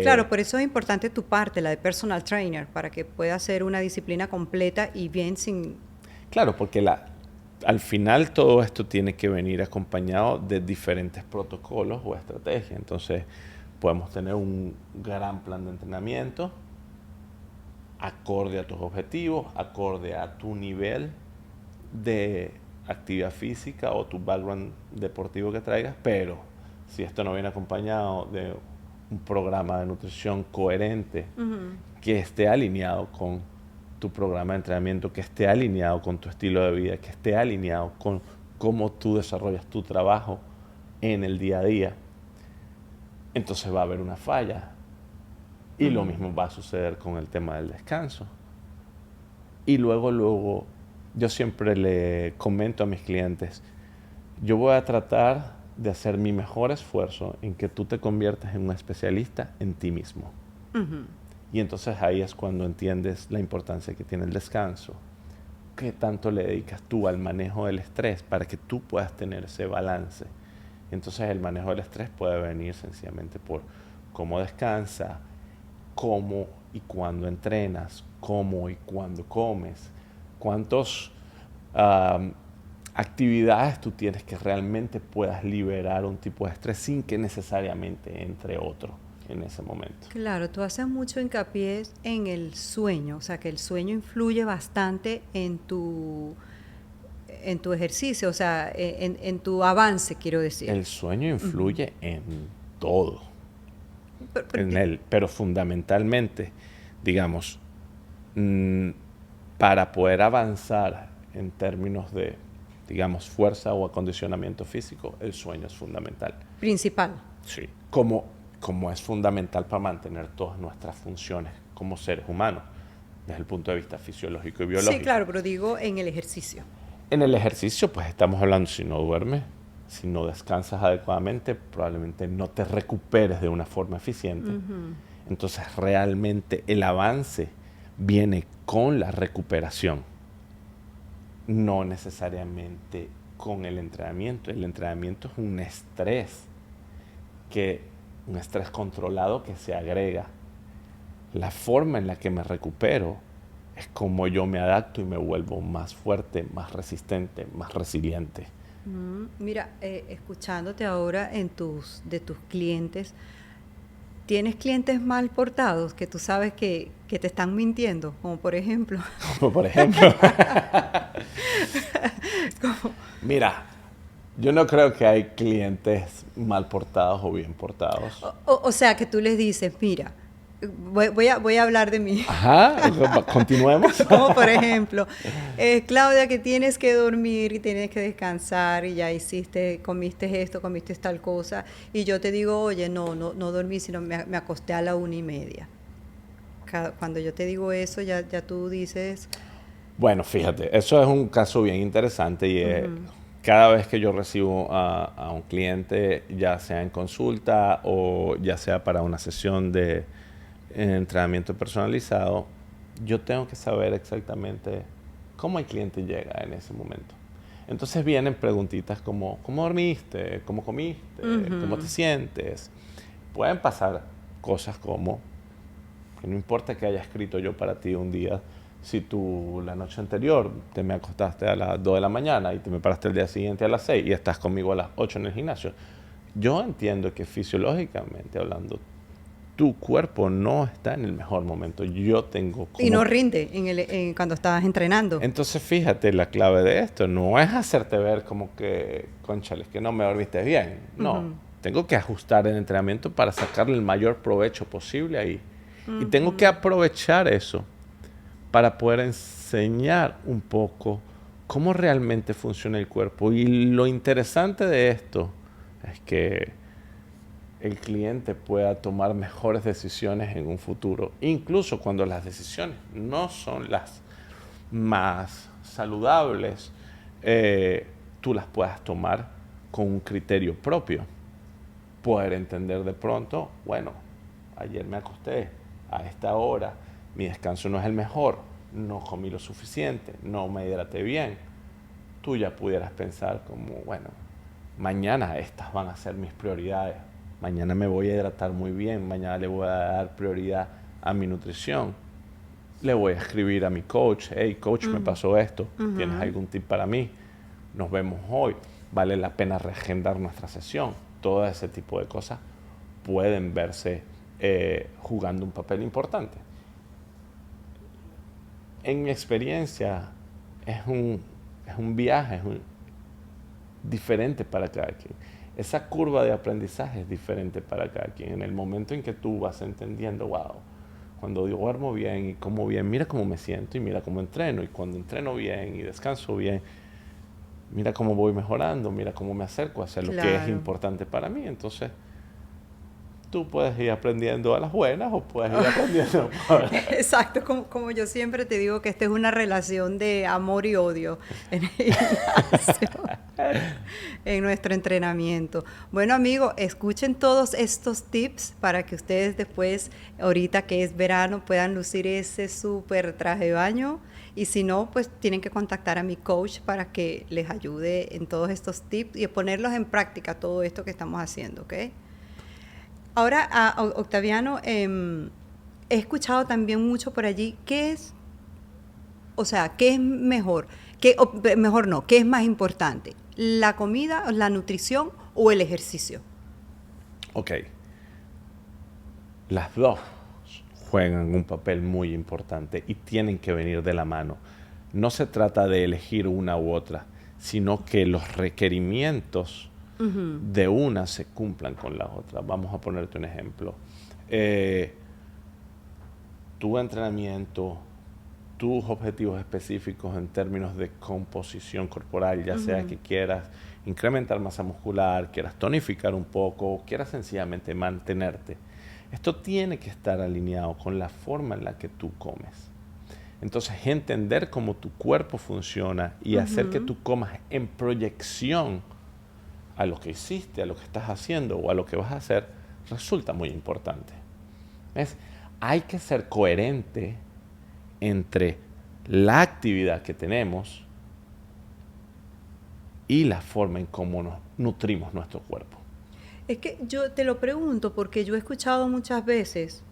Claro, por eso es importante tu parte, la de personal trainer, para que pueda hacer una disciplina completa y bien sin... Claro, porque al final todo esto tiene que venir acompañado de diferentes protocolos o estrategias. Entonces, podemos tener un gran plan de entrenamiento acorde a tus objetivos, acorde a tu nivel de actividad física o tu background deportivo que traigas, pero si esto no viene acompañado de un programa de nutrición coherente que esté alineado con tu programa de entrenamiento, que esté alineado con tu estilo de vida, que esté alineado con cómo tú desarrollas tu trabajo en el día a día, entonces va a haber una falla. Y lo mismo va a suceder con el tema del descanso. Y luego, yo siempre le comento a mis clientes, yo voy a tratar de hacer mi mejor esfuerzo en que tú te conviertas en un especialista en ti mismo. Y entonces ahí es cuando entiendes la importancia que tiene el descanso. ¿Qué tanto le dedicas tú al manejo del estrés para que tú puedas tener ese balance? Entonces el manejo del estrés puede venir sencillamente por cómo descansa, cómo y cuándo entrenas, cómo y cuándo comes, cuántas actividades tú tienes que realmente puedas liberar un tipo de estrés sin que necesariamente entre otro en ese momento. Claro, tú haces mucho hincapié en el sueño, o sea que el sueño influye bastante en tu ejercicio, o sea, en tu avance, quiero decir. El sueño influye en todo, pero fundamentalmente, digamos, para poder avanzar en términos de, digamos, fuerza o acondicionamiento físico, el sueño es fundamental. Principal. Sí, como es fundamental para mantener todas nuestras funciones como seres humanos, desde el punto de vista fisiológico y biológico. Sí, claro, pero digo en el ejercicio. En el ejercicio, pues estamos hablando, si no duermes, si no descansas adecuadamente, probablemente no te recuperes de una forma eficiente. Entonces, realmente el avance viene con la recuperación, no necesariamente con el entrenamiento. El entrenamiento es un estrés controlado que se agrega. La forma en la que me recupero es como yo me adapto y me vuelvo más fuerte, más resistente, más resiliente. Mira, escuchándote ahora de tus clientes, ¿tienes clientes mal portados que tú sabes que te están mintiendo? Como por ejemplo. Como por ejemplo. Como, Mira, yo no creo que hay clientes mal portados o bien portados. o sea, que tú les dices, mira, voy a hablar de mí. Ajá, continuemos. Como por ejemplo, Claudia, que tienes que dormir y tienes que descansar y ya comiste esto, comiste tal cosa. Y yo te digo, oye, no dormí, sino me acosté a la 1:30. Cuando yo te digo eso, ya tú dices... Bueno, fíjate, eso es un caso bien interesante y cada vez que yo recibo a un cliente, ya sea en consulta o ya sea para una sesión de entrenamiento personalizado, yo tengo que saber exactamente cómo el cliente llega en ese momento. Entonces vienen preguntitas como, ¿cómo dormiste? ¿Cómo comiste? ¿Cómo te sientes? Pueden pasar cosas como, que no importa que haya escrito yo para ti un día, si tú la noche anterior te me acostaste a las 2 de la mañana y te me paraste el día siguiente a las 6 y estás conmigo a las 8 en el gimnasio, yo entiendo que fisiológicamente hablando, tu cuerpo no está en el mejor momento. Yo tengo como... Y no rinde cuando estabas entrenando. Entonces, fíjate, la clave de esto no es hacerte ver como que, cónchale, que no me dormiste bien. No, tengo que ajustar el entrenamiento para sacarle el mayor provecho posible ahí. Y tengo que aprovechar eso para poder enseñar un poco cómo realmente funciona el cuerpo. Y lo interesante de esto es que el cliente pueda tomar mejores decisiones en un futuro, incluso cuando las decisiones no son las más saludables, tú las puedas tomar con un criterio propio. Poder entender de pronto, bueno, ayer me acosté a esta hora, mi descanso no es el mejor, no comí lo suficiente, no me hidraté bien. Tú ya pudieras pensar como, bueno, mañana estas van a ser mis prioridades. Mañana me voy a hidratar muy bien, mañana le voy a dar prioridad a mi nutrición. Le voy a escribir a mi coach, hey coach, me pasó esto, ¿tienes algún tip para mí? Nos vemos hoy, vale la pena reagendar nuestra sesión. Todo ese tipo de cosas pueden verse jugando un papel importante. En mi experiencia es un viaje, diferente para cada quien. Esa curva de aprendizaje es diferente para cada quien. En el momento en que tú vas entendiendo, wow, cuando duermo bien y como bien, mira cómo me siento y mira cómo entreno. Y cuando entreno bien y descanso bien, mira cómo voy mejorando, mira cómo me acerco a hacer lo que es importante para mí. Entonces, tú puedes ir aprendiendo a las buenas o puedes ir aprendiendo. Exacto, como yo siempre te digo que esta es una relación de amor y odio en el gimnasio, en nuestro entrenamiento. Bueno, amigos, escuchen todos estos tips para que ustedes después, ahorita que es verano, puedan lucir ese súper traje de baño. Y si no, pues tienen que contactar a mi coach para que les ayude en todos estos tips y ponerlos en práctica todo esto que estamos haciendo, ¿ok? Ahora, Octaviano, he escuchado también mucho por allí, ¿qué es mejor? Mejor no, ¿qué es más importante? ¿La comida, la nutrición o el ejercicio? Ok. Las dos juegan un papel muy importante y tienen que venir de la mano. No se trata de elegir una u otra, sino que los requerimientos de una se cumplan con la otra. Vamos a ponerte un ejemplo. Tu entrenamiento, tus objetivos específicos en términos de composición corporal, ya sea que quieras incrementar masa muscular, quieras tonificar un poco, o quieras sencillamente mantenerte. Esto tiene que estar alineado con la forma en la que tú comes. Entonces, entender cómo tu cuerpo funciona y hacer que tú comas en proyección a lo que hiciste, a lo que estás haciendo o a lo que vas a hacer, resulta muy importante. ¿Ves? Hay que ser coherente entre la actividad que tenemos y la forma en cómo nos nutrimos nuestro cuerpo. Es que yo te lo pregunto porque yo he escuchado muchas veces,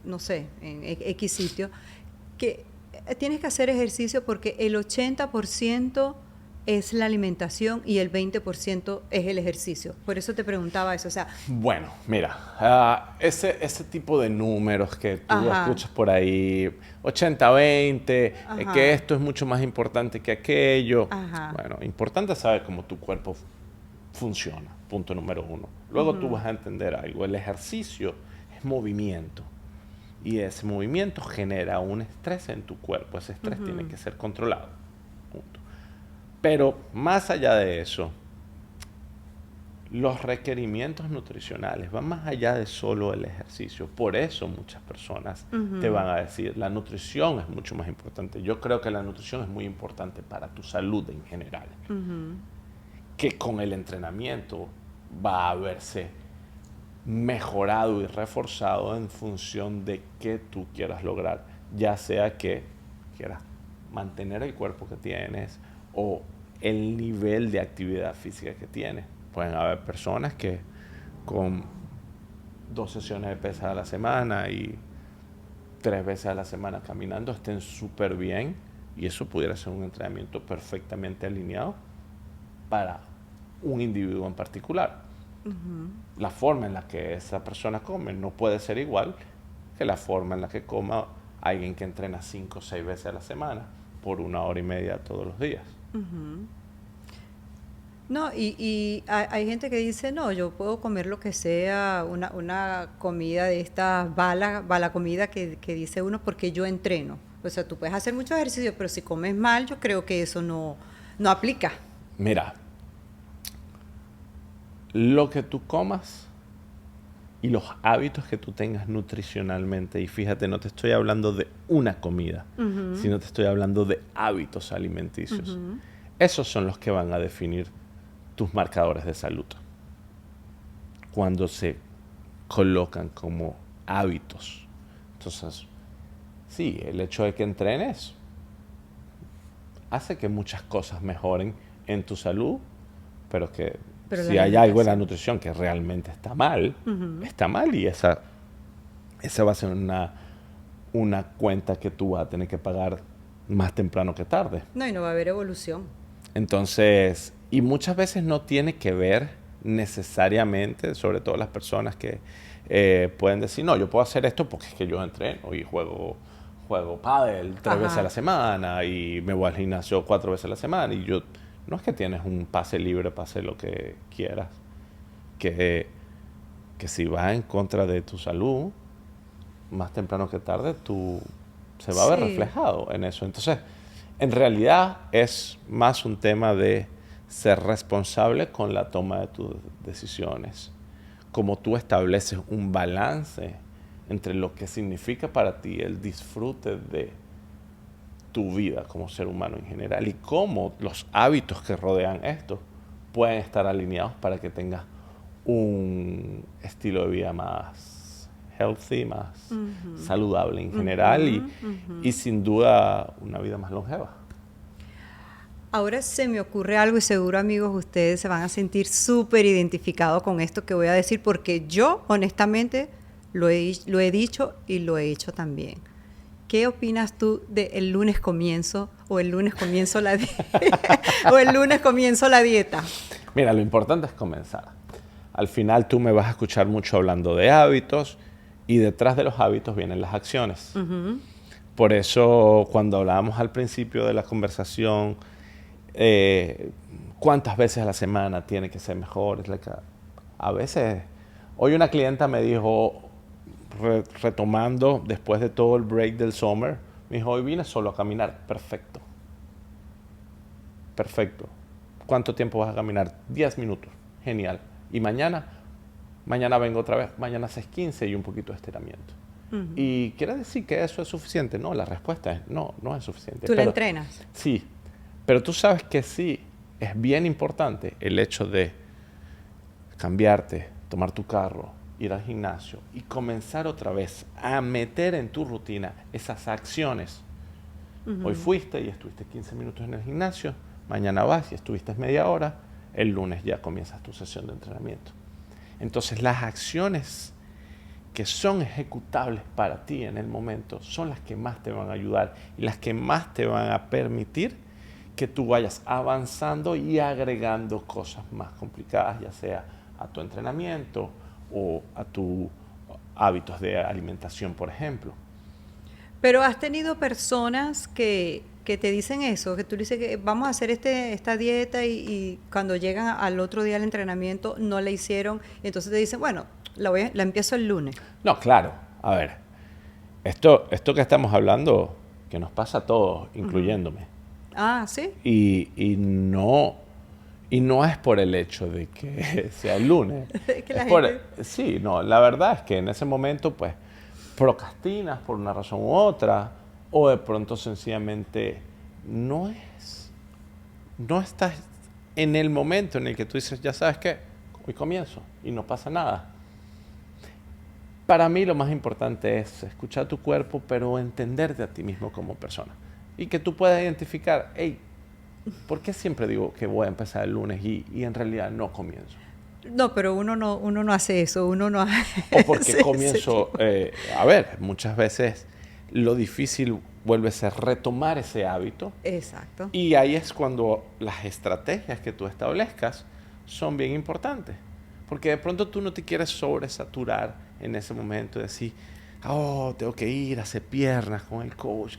no sé, en X sitio, que tienes que hacer ejercicio porque el 80% es la alimentación y el 20% es el ejercicio. Por eso te preguntaba eso. O sea, bueno, mira, ese tipo de números que tú escuchas por ahí, 80-20, que esto es mucho más importante que aquello. Bueno, importante saber cómo tu cuerpo funciona, punto número uno. Luego tú vas a entender algo. El ejercicio es movimiento. Y ese movimiento genera un estrés en tu cuerpo. Ese estrés tiene que ser controlado. Punto. Pero más allá de eso, los requerimientos nutricionales van más allá de solo el ejercicio. Por eso muchas personas te van a decir, la nutrición es mucho más importante. Yo creo que la nutrición es muy importante para tu salud en general. Que con el entrenamiento va a verse mejorado y reforzado en función de qué tú quieras lograr, ya sea que quieras mantener el cuerpo que tienes o el nivel de actividad física que tienes. Pueden haber personas que con 2 sesiones de pesas a la semana y 3 veces a la semana caminando estén súper bien, y eso pudiera ser un entrenamiento perfectamente alineado para un individuo en particular. La forma en la que esa persona come no puede ser igual que la forma en la que coma alguien que entrena 5 o 6 veces a la semana por 1 hora y media todos los días. No, y hay gente que dice, no, yo puedo comer lo que sea, una comida de estas bala comida que dice uno porque yo entreno. O sea, tú puedes hacer mucho ejercicio, pero si comes mal, yo creo que eso no aplica. Mira, lo que tú comas y los hábitos que tú tengas nutricionalmente, y fíjate, no te estoy hablando de una comida, sino te estoy hablando de hábitos alimenticios. Esos son los que van a definir tus marcadores de salud. Cuando se colocan como hábitos. Entonces, sí, el hecho de que entrenes hace que muchas cosas mejoren en tu salud, pero si hay algo en la nutrición que realmente está mal, está mal, y esa va a ser una cuenta que tú vas a tener que pagar más temprano que tarde. No, y no va a haber evolución. Entonces, y muchas veces no tiene que ver necesariamente, sobre todo las personas que pueden decir, no, yo puedo hacer esto porque es que yo entreno y juego pádel 3 veces a la semana y me voy al gimnasio 4 veces a la semana, y yo... No es que tienes un pase libre para hacer lo que quieras, que si vas en contra de tu salud, más temprano que tarde, se va a ver reflejado en eso. Entonces, en realidad es más un tema de ser responsable con la toma de tus decisiones. Como tú estableces un balance entre lo que significa para ti el disfrute de tu vida como ser humano en general, y cómo los hábitos que rodean esto pueden estar alineados para que tengas un estilo de vida más healthy, más saludable en general, y sin duda una vida más longeva. Ahora se me ocurre algo, y seguro, amigos, ustedes se van a sentir súper identificados con esto que voy a decir, porque yo honestamente lo he dicho y lo he hecho también. ¿Qué opinas tú de el lunes comienzo o el lunes comienzo la o el lunes comienzo la dieta? Mira, lo importante es comenzar. Al final tú me vas a escuchar mucho hablando de hábitos, y detrás de los hábitos vienen las acciones. Por eso, cuando hablábamos al principio de la conversación, ¿cuántas veces a la semana tiene que ser mejor? A veces, hoy una clienta me dijo, retomando después de todo el break del summer, me dijo, hoy vine solo a caminar. Perfecto. ¿Cuánto tiempo vas a caminar? 10 minutos. Genial. Y mañana vengo otra vez. Mañana 6:15 y un poquito de estiramiento. ¿Y quiere decir que eso es suficiente? No, la respuesta es no, no es suficiente. ¿Tú la entrenas? Sí, pero tú sabes que sí, es bien importante el hecho de cambiarte, tomar tu carro, ir al gimnasio y comenzar otra vez a meter en tu rutina esas acciones. Hoy fuiste y estuviste 15 minutos en el gimnasio, mañana vas y estuviste media hora, el lunes ya comienzas tu sesión de entrenamiento. Entonces las acciones que son ejecutables para ti en el momento son las que más te van a ayudar y las que más te van a permitir que tú vayas avanzando y agregando cosas más complicadas, ya sea a tu entrenamiento o a tus hábitos de alimentación, por ejemplo. Pero has tenido personas que te dicen eso, que tú dices que vamos a hacer esta dieta y cuando llegan al otro día del entrenamiento no la hicieron, y entonces te dicen, bueno, la empiezo el lunes. No, claro. A ver, esto que estamos hablando, que nos pasa a todos, incluyéndome. Ah, ¿sí? Y no es por el hecho de que sea el lunes. Que la gente... Sí, no, la verdad es que en ese momento, pues, procrastinas por una razón u otra, o de pronto sencillamente no estás en el momento en el que tú dices, ya sabes qué, hoy comienzo y no pasa nada. Para mí lo más importante es escuchar tu cuerpo, pero entenderte a ti mismo como persona. Y que tú puedas identificar, hey, ¿por qué siempre digo que voy a empezar el lunes y en realidad no comienzo? No, pero uno no hace eso, uno no hace... O porque comienzo, a ver, muchas veces lo difícil vuelve a ser retomar ese hábito. Exacto. Y ahí es cuando las estrategias que tú establezcas son bien importantes. Porque de pronto tú no te quieres sobresaturar en ese momento y decir, oh, tengo que ir a hacer piernas con el coach,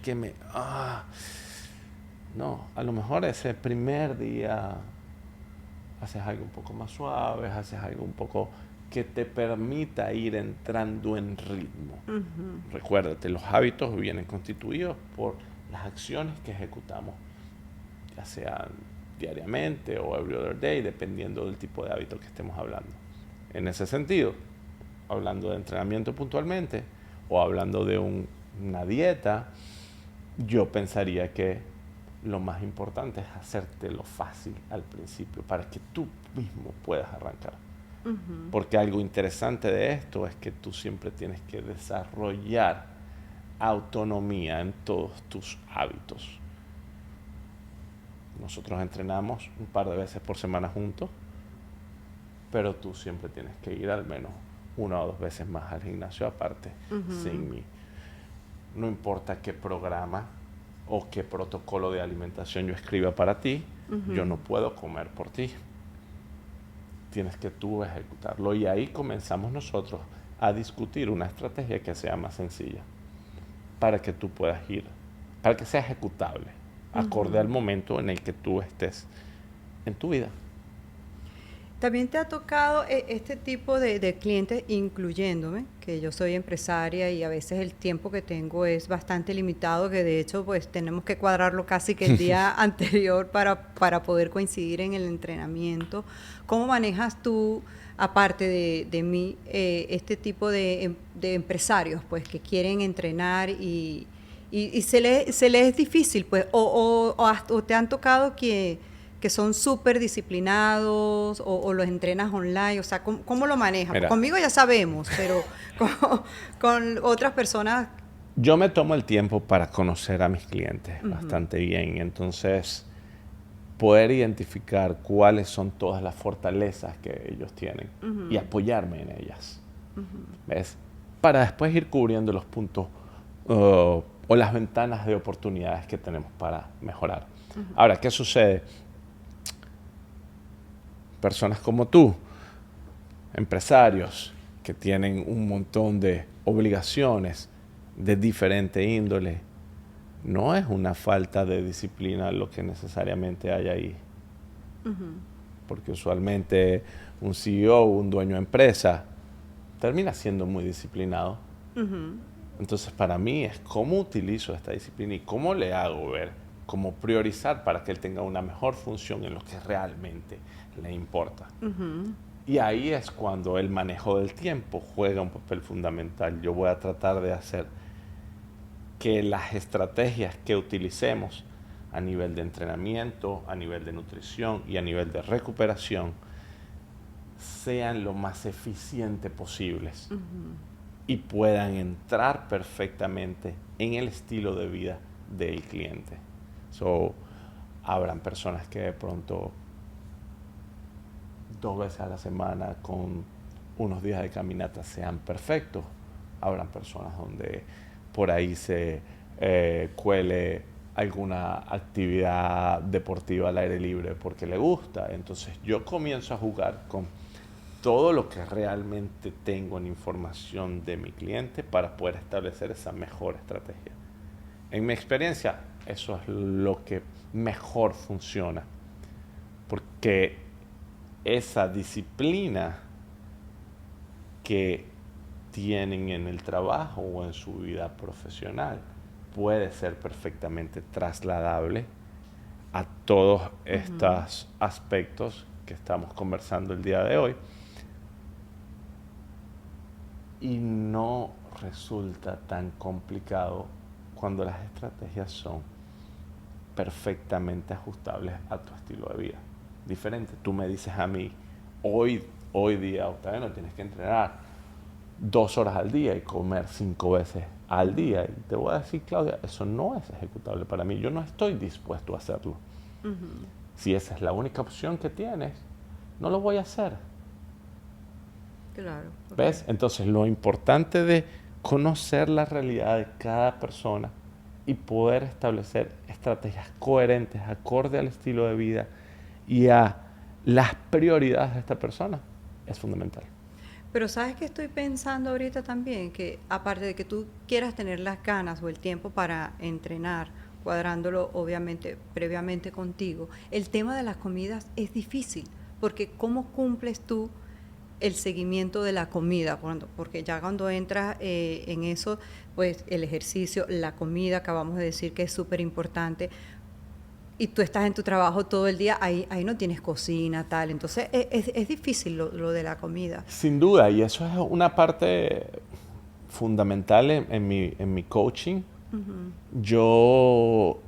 No, a lo mejor ese primer día haces algo un poco más suave, haces algo un poco que te permita ir entrando en ritmo. Recuérdate, los hábitos vienen constituidos por las acciones que ejecutamos, ya sean diariamente o every other day, dependiendo del tipo de hábito que estemos hablando. En ese sentido, hablando de entrenamiento puntualmente o hablando de una dieta, yo pensaría que lo más importante es hacértelo fácil al principio para que tú mismo puedas arrancar. Porque algo interesante de esto es que tú siempre tienes que desarrollar autonomía en todos tus hábitos. Nosotros entrenamos un par de veces por semana juntos, pero tú siempre tienes que ir al menos 1 o 2 veces más al gimnasio aparte, sin mí. No importa qué programa o qué protocolo de alimentación yo escriba para ti, yo no puedo comer por ti. Tienes que tú ejecutarlo y ahí comenzamos nosotros a discutir una estrategia que sea más sencilla para que tú puedas ir, para que sea ejecutable, acorde al momento en el que tú estés en tu vida. También te ha tocado este tipo de clientes, incluyéndome, que yo soy empresaria y a veces el tiempo que tengo es bastante limitado, que de hecho pues tenemos que cuadrarlo casi que el día anterior para poder coincidir en el entrenamiento. ¿Cómo manejas tú, aparte de mí, este tipo de empresarios pues que quieren entrenar y se les es difícil pues o te han tocado que son súper disciplinados o los entrenas online? O sea, ¿cómo lo manejas? Mira, Conmigo ya sabemos, pero con otras personas... Yo me tomo el tiempo para conocer a mis clientes bastante bien. Entonces, poder identificar cuáles son todas las fortalezas que ellos tienen y apoyarme en ellas. ¿Ves? Para después ir cubriendo los puntos o las ventanas de oportunidades que tenemos para mejorar. Ahora, ¿qué sucede? Personas como tú, empresarios que tienen un montón de obligaciones de diferente índole, no es una falta de disciplina lo que necesariamente hay ahí. Porque usualmente un CEO, un dueño de empresa, termina siendo muy disciplinado. Entonces, para mí es cómo utilizo esta disciplina y cómo le hago ver, cómo priorizar para que él tenga una mejor función en lo que realmente le importa. Y ahí es cuando el manejo del tiempo juega un papel fundamental. Yo voy a tratar de hacer que las estrategias que utilicemos a nivel de entrenamiento, a nivel de nutrición y a nivel de recuperación sean lo más eficientes posibles y puedan entrar perfectamente en el estilo de vida del cliente. Habrán personas que de pronto 2 veces a la semana con unos días de caminata sean perfectos. Habrán personas donde por ahí se cuele alguna actividad deportiva al aire libre porque le gusta. Entonces yo comienzo a jugar con todo lo que realmente tengo en información de mi cliente para poder establecer esa mejor estrategia. En mi experiencia, eso es lo que mejor funciona, porque esa disciplina que tienen en el trabajo o en su vida profesional puede ser perfectamente trasladable a todos estos aspectos que estamos conversando el día de hoy y no resulta tan complicado cuando las estrategias son perfectamente ajustables a tu estilo de vida. Diferente, tú me dices a mí, hoy día, Octavio, no tienes que entrenar 2 horas al día y comer 5 veces al día. Y te voy a decir, Claudia, eso no es ejecutable para mí. Yo no estoy dispuesto a hacerlo. Si esa es la única opción que tienes, no lo voy a hacer. Claro. ¿Ves? Entonces, lo importante de conocer la realidad de cada persona y poder establecer estrategias coherentes, acorde al estilo de vida y a las prioridades de esta persona, es fundamental. Pero sabes que estoy pensando ahorita también que aparte de que tú quieras tener las ganas o el tiempo para entrenar, cuadrándolo obviamente previamente contigo, el tema de las comidas es difícil, porque ¿cómo cumples tú el seguimiento de la comida? Porque ya cuando entras en eso, pues el ejercicio, la comida, acabamos de decir que es súper importante, y tú estás en tu trabajo todo el día, ahí no tienes cocina, tal. Entonces es difícil lo de la comida. Sin duda, y eso es una parte fundamental en mi coaching. Yo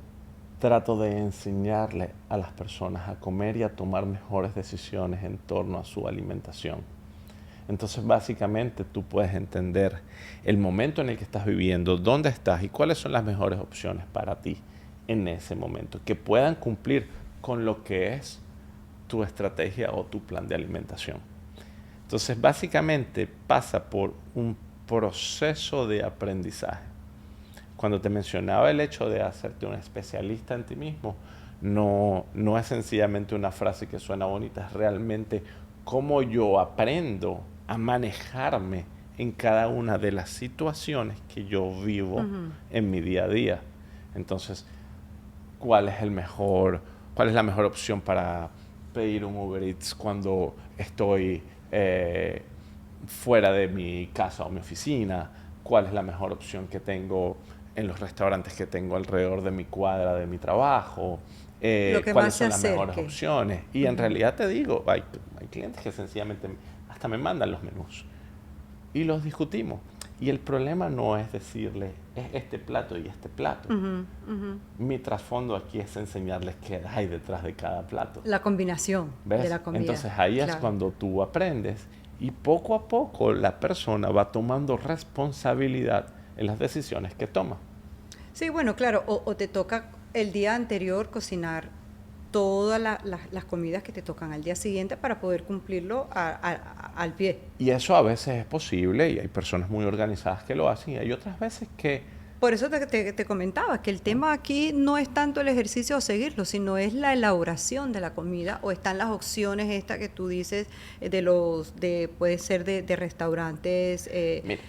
trato de enseñarle a las personas a comer y a tomar mejores decisiones en torno a su alimentación. Entonces, básicamente, tú puedes entender el momento en el que estás viviendo, dónde estás y cuáles son las mejores opciones para ti en ese momento, que puedan cumplir con lo que es tu estrategia o tu plan de alimentación. Entonces, básicamente pasa por un proceso de aprendizaje. Cuando te mencionaba el hecho de hacerte un especialista en ti mismo, no es sencillamente una frase que suena bonita, es realmente cómo yo aprendo a manejarme en cada una de las situaciones que yo vivo en mi día a día. Entonces, ¿cuál es la mejor opción para pedir un Uber Eats cuando estoy fuera de mi casa o mi oficina? ¿Cuál es la mejor opción que tengo en los restaurantes que tengo alrededor de mi cuadra de mi trabajo? ¿Cuáles son las mejores opciones? Y en realidad te digo, hay clientes que sencillamente hasta me mandan los menús y los discutimos. Y el problema no es decirle, es este plato y este plato. Mi trasfondo aquí es enseñarles qué hay detrás de cada plato. La combinación de la comida. Entonces ahí es cuando tú aprendes y poco a poco la persona va tomando responsabilidad en las decisiones que toma. Sí, bueno, claro, o te toca el día anterior cocinar todas las comidas que te tocan al día siguiente para poder cumplirlo al pie. Y eso a veces es posible y hay personas muy organizadas que lo hacen y hay otras veces que... Por eso te comentaba que el tema aquí no es tanto el ejercicio o seguirlo, sino es la elaboración de la comida o están las opciones estas que tú dices puede ser de restaurantes Mira,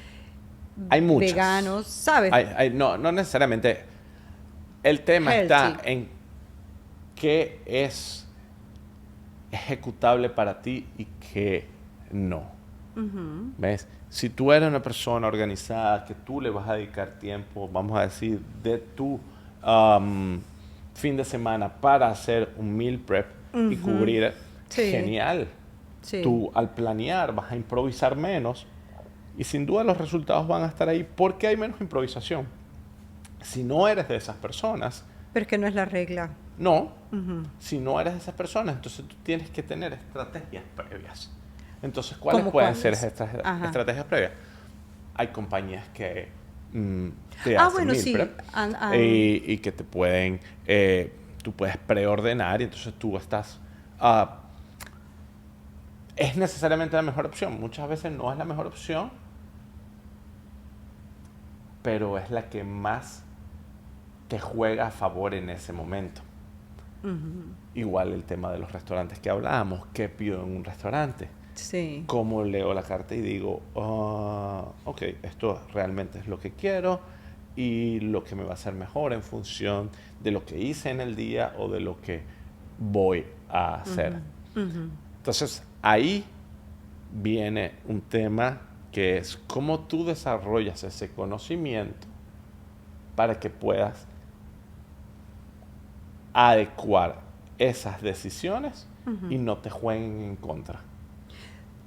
hay muchas. Veganos, ¿sabes? No necesariamente. El tema está en qué es ejecutable para ti y qué no. ¿Ves? Si tú eres una persona organizada, que tú le vas a dedicar tiempo, vamos a decir, de tu fin de semana para hacer un meal prep y cubrir, genial. Sí. Tú al planear vas a improvisar menos y sin duda los resultados van a estar ahí porque hay menos improvisación. Si no eres de esas personas, Pero es que no es la regla. no, Ujú. si no eres de esas personas, entonces tú tienes que tener estrategias previas. Entonces, ¿cuáles ¿Cómo pueden ser cuáles? estas Ajá. estrategias previas? Hay compañías que te Ah, hacen bueno, meal sí. prep y que te pueden, tú puedes preordenar y entonces tú estás... es necesariamente la mejor opción. Muchas veces no es la mejor opción, pero es la que más te juega a favor en ese momento. Igual el tema de los restaurantes que hablábamos, ¿qué pido en un restaurante? Sí. Cómo leo la carta y digo, ok, esto realmente es lo que quiero y lo que me va a hacer mejor en función de lo que hice en el día o de lo que voy a hacer. Entonces, ahí viene un tema que es cómo tú desarrollas ese conocimiento para que puedas adecuar esas decisiones y no te jueguen en contra.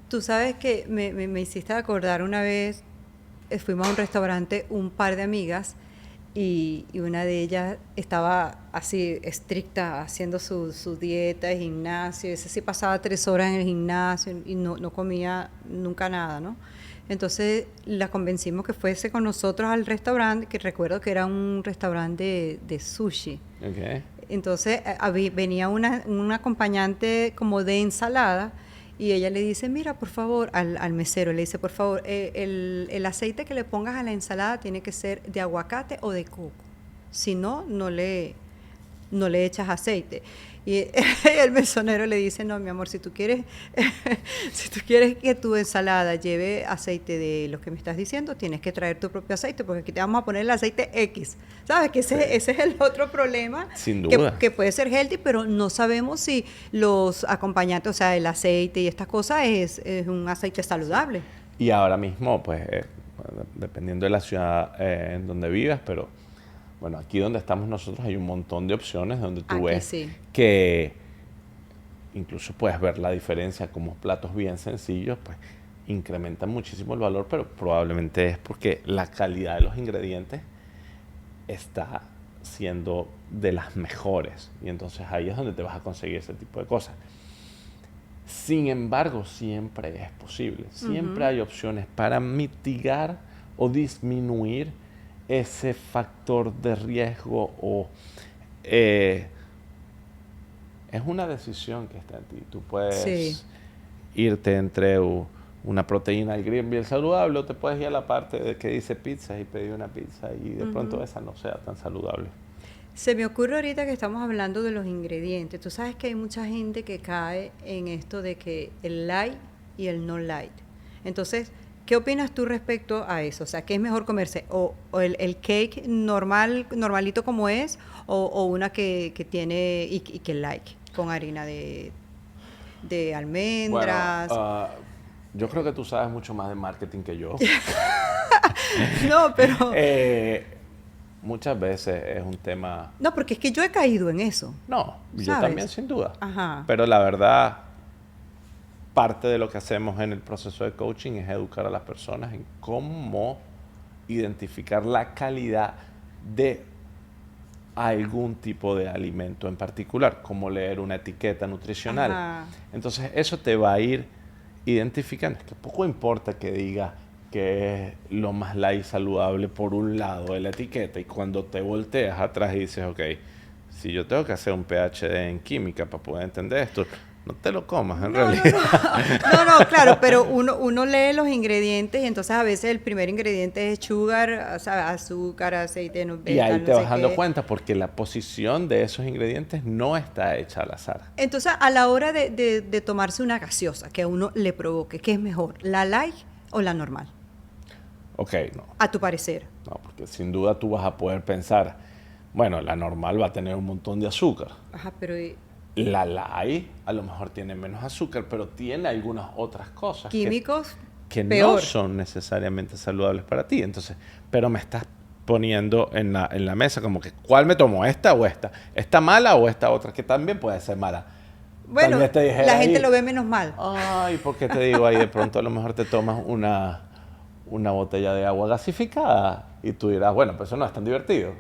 Tú sabes que me hiciste acordar una vez, fuimos a un restaurante un par de amigas y una de ellas estaba así estricta haciendo su dieta, gimnasio, ese sí pasaba 3 horas en el gimnasio y no comía nunca nada, ¿no? Entonces la convencimos que fuese con nosotros al restaurante, que recuerdo que era un restaurante de sushi. Okay. Entonces venía un acompañante como de ensalada y ella le dice, mira, por favor, al mesero, le dice, por favor, el aceite que le pongas a la ensalada tiene que ser de aguacate o de coco. Si no, no le echas aceite. Y el mesonero le dice, no, mi amor, si tú quieres que tu ensalada lleve aceite de lo que me estás diciendo, tienes que traer tu propio aceite, porque aquí te vamos a poner el aceite X. ¿Sabes? Que ese es el otro problema. Sin duda. Que puede ser healthy, pero no sabemos si los acompañantes, o sea, el aceite y estas cosas es un aceite saludable. Y ahora mismo, pues, bueno, dependiendo de la ciudad en donde vivas, pero bueno, aquí donde estamos nosotros hay un montón de opciones donde tú Aquí ves sí. que incluso puedes ver la diferencia como platos bien sencillos, pues incrementan muchísimo el valor, pero probablemente es porque la calidad de los ingredientes está siendo de las mejores y entonces ahí es donde te vas a conseguir ese tipo de cosas. Sin embargo, siempre es posible, siempre hay opciones para mitigar o disminuir ese factor de riesgo o es una decisión que está en ti. Tú puedes irte entre una proteína al grill bien saludable o te puedes ir a la parte de que dice pizza y pedir una pizza y de pronto esa no sea tan saludable. Se me ocurre ahorita que estamos hablando de los ingredientes. Tú sabes que hay mucha gente que cae en esto de que el light y el no light. Entonces, ¿qué opinas tú respecto a eso? O sea, ¿qué es mejor comerse? ¿O el cake normalito como es? ¿O una que tiene y que light, con harina de almendras? Bueno, yo creo que tú sabes mucho más de marketing que yo. No, pero... muchas veces es un tema... No, porque es que yo he caído en eso. No, yo ¿sabes? también sin duda. Ajá. Pero la verdad, parte de lo que hacemos en el proceso de coaching es educar a las personas en cómo identificar la calidad de algún tipo de alimento en particular, como leer una etiqueta nutricional. Ajá. Entonces eso te va a ir identificando. Es que poco importa que diga que es lo más light saludable por un lado de la etiqueta y cuando te volteas atrás y dices, ok, si yo tengo que hacer un PhD en química para poder entender esto, no te lo comas en realidad. No, claro, pero uno lee los ingredientes y entonces a veces el primer ingrediente es sugar, ¿sabes? Azúcar, aceite, Y ahí te vas dando cuenta porque la posición de esos ingredientes no está hecha al azar. Entonces, a la hora de tomarse una gaseosa que a uno le provoque, ¿qué es mejor, la light o la normal? Ok, no. A tu parecer. No, porque sin duda tú vas a poder pensar, bueno, la normal va a tener un montón de azúcar. Ajá, pero... La light a lo mejor tiene menos azúcar, pero tiene algunas otras cosas químicos que peor. no son necesariamente saludables para ti. Entonces, pero me estás poniendo en la mesa como que, ¿cuál me tomo? ¿Esta o esta? ¿Esta mala o esta otra? Que también puede ser mala. Bueno, Tal vez te dijera la gente ahí, lo ve menos mal. ay, ¿por qué te digo ahí? De pronto a lo mejor te tomas una botella de agua gasificada y tú dirás, bueno, pues eso no es tan divertido.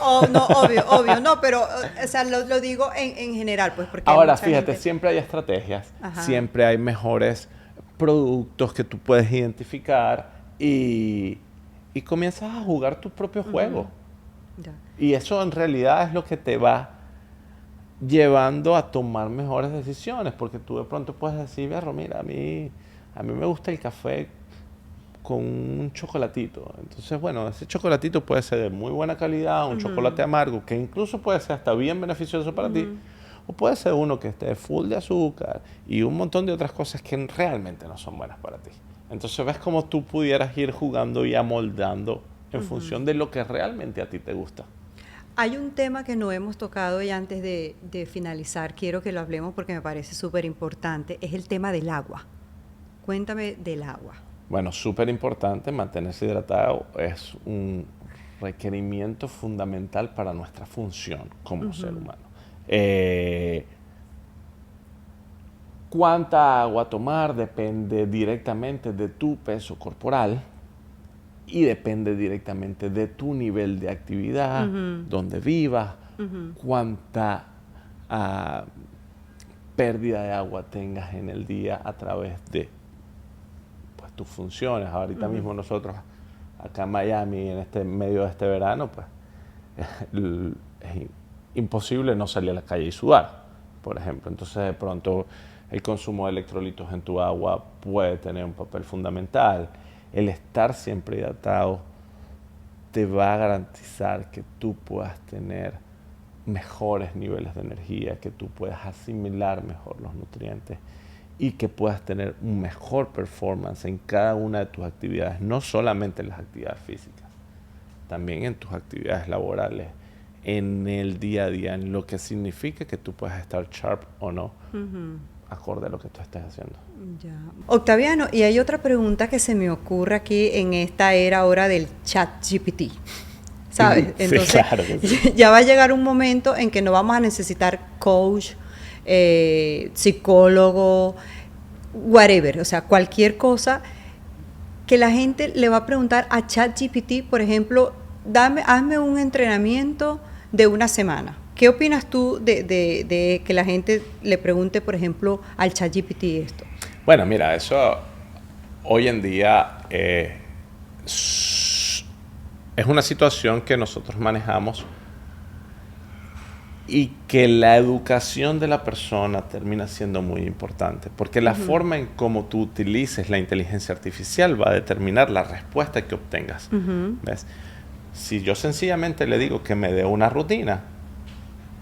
Oh, no, obvio, no, pero, o sea, lo digo en general, pues, porque hay Ahora, mucha fíjate, gente. siempre hay estrategias, Ajá. siempre hay mejores productos que tú puedes identificar y comienzas a jugar tu propio juego. Ya. Y eso en realidad es lo que te va llevando a tomar mejores decisiones, porque tú de pronto puedes decir, Berro, mira, a mí me gusta el café con un chocolatito. Entonces, bueno, ese chocolatito puede ser de muy buena calidad, un chocolate amargo, que incluso puede ser hasta bien beneficioso para ti, o puede ser uno que esté full de azúcar y un montón de otras cosas que realmente no son buenas para ti. Entonces, ves cómo tú pudieras ir jugando y amoldando en función de lo que realmente a ti te gusta. Hay un tema que no hemos tocado y antes de finalizar quiero que lo hablemos porque me parece súper importante, es el tema del agua. Cuéntame del agua. Bueno, súper importante, mantenerse hidratado es un requerimiento fundamental para nuestra función como ser humano. ¿Cuánta agua tomar? Depende directamente de tu peso corporal y depende directamente de tu nivel de actividad, donde vivas, cuánta pérdida de agua tengas en el día a través de tus funciones. Ahorita mismo nosotros acá en Miami, en medio de este verano, pues es imposible no salir a la calle y sudar, por ejemplo. Entonces de pronto el consumo de electrolitos en tu agua puede tener un papel fundamental. El estar siempre hidratado te va a garantizar que tú puedas tener mejores niveles de energía, que tú puedas asimilar mejor los nutrientes y que puedas tener un mejor performance en cada una de tus actividades, no solamente en las actividades físicas, también en tus actividades laborales, en el día a día, en lo que significa que tú puedas estar sharp o no, acorde a lo que tú estés haciendo. Ya. Octaviano, y hay otra pregunta que se me ocurre aquí en esta era ahora del ChatGPT. ¿Sabes? Entonces, sí, claro que sí. Ya va a llegar un momento en que no vamos a necesitar coach, psicólogo, whatever, o sea, cualquier cosa que la gente le va a preguntar a ChatGPT, por ejemplo, hazme un entrenamiento de una semana. ¿Qué opinas tú de que la gente le pregunte, por ejemplo, al ChatGPT esto? Bueno, mira, eso hoy en día es una situación que nosotros manejamos y que la educación de la persona termina siendo muy importante, porque la forma en cómo tú utilices la inteligencia artificial va a determinar la respuesta que obtengas. ¿Ves? Si yo sencillamente le digo que me dé una rutina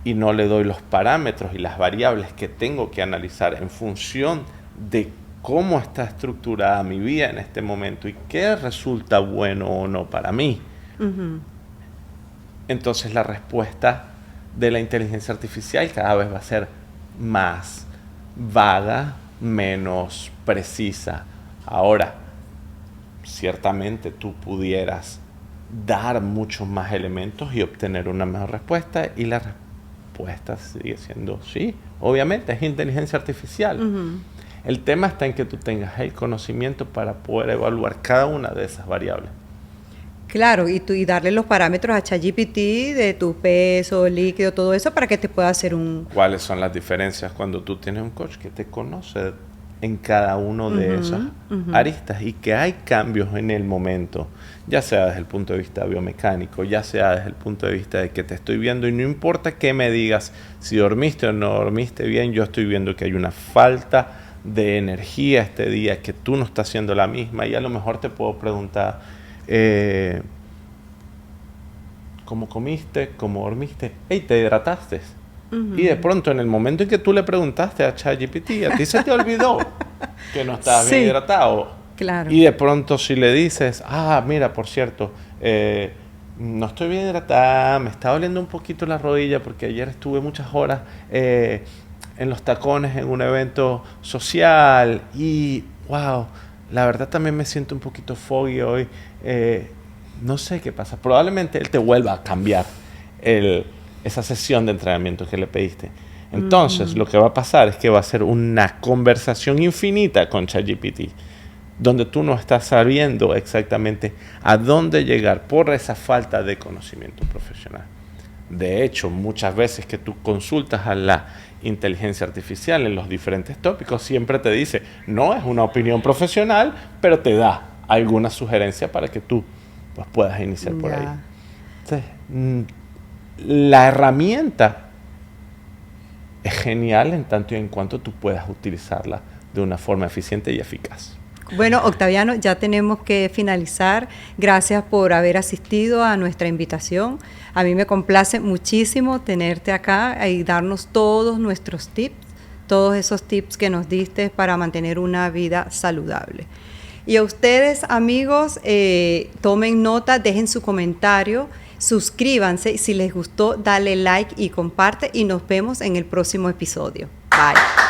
y no le doy los parámetros y las variables que tengo que analizar en función de cómo está estructurada mi vida en este momento y qué resulta bueno o no para mí, entonces la respuesta de la inteligencia artificial cada vez va a ser más vaga, menos precisa. Ahora, ciertamente tú pudieras dar muchos más elementos y obtener una mejor respuesta, y la respuesta sigue siendo sí, obviamente es inteligencia artificial. El tema está en que tú tengas el conocimiento para poder evaluar cada una de esas variables. Claro, y darle los parámetros a ChatGPT de tu peso, líquido, todo eso para que te pueda hacer un... ¿Cuáles son las diferencias cuando tú tienes un coach que te conoce en cada uno de esas aristas y que hay cambios en el momento, ya sea desde el punto de vista biomecánico, ya sea desde el punto de vista de que te estoy viendo y no importa qué me digas, si dormiste o no dormiste bien, yo estoy viendo que hay una falta de energía este día, que tú no estás haciendo la misma, y a lo mejor te puedo preguntar ¿cómo comiste? ¿Cómo dormiste? Hey, ¿te hidrataste? Y de pronto, en el momento en que tú le preguntaste a ChatGPT, a ti se te olvidó que no estabas bien hidratado. Claro. Y de pronto si le dices, mira, por cierto, no estoy bien hidratada, me está doliendo un poquito la rodilla porque ayer estuve muchas horas en los tacones en un evento social y, wow, la verdad también me siento un poquito foggy hoy. No sé qué pasa. Probablemente él te vuelva a cambiar esa sesión de entrenamiento que le pediste. Entonces, lo que va a pasar es que va a ser una conversación infinita con ChatGPT, donde tú no estás sabiendo exactamente a dónde llegar por esa falta de conocimiento profesional. De hecho, muchas veces que tú consultas a la inteligencia artificial en los diferentes tópicos, siempre te dice, no es una opinión profesional, pero te da alguna sugerencia para que tú pues, puedas iniciar por ahí. Entonces, la herramienta es genial en tanto y en cuanto tú puedas utilizarla de una forma eficiente y eficaz. Bueno, Octaviano, ya tenemos que finalizar. Gracias por haber asistido a nuestra invitación. A mí me complace muchísimo tenerte acá y darnos todos nuestros tips, todos esos tips que nos diste para mantener una vida saludable. Y a ustedes, amigos, tomen nota, dejen su comentario, suscríbanse y si les gustó, dale like y comparte y nos vemos en el próximo episodio. Bye.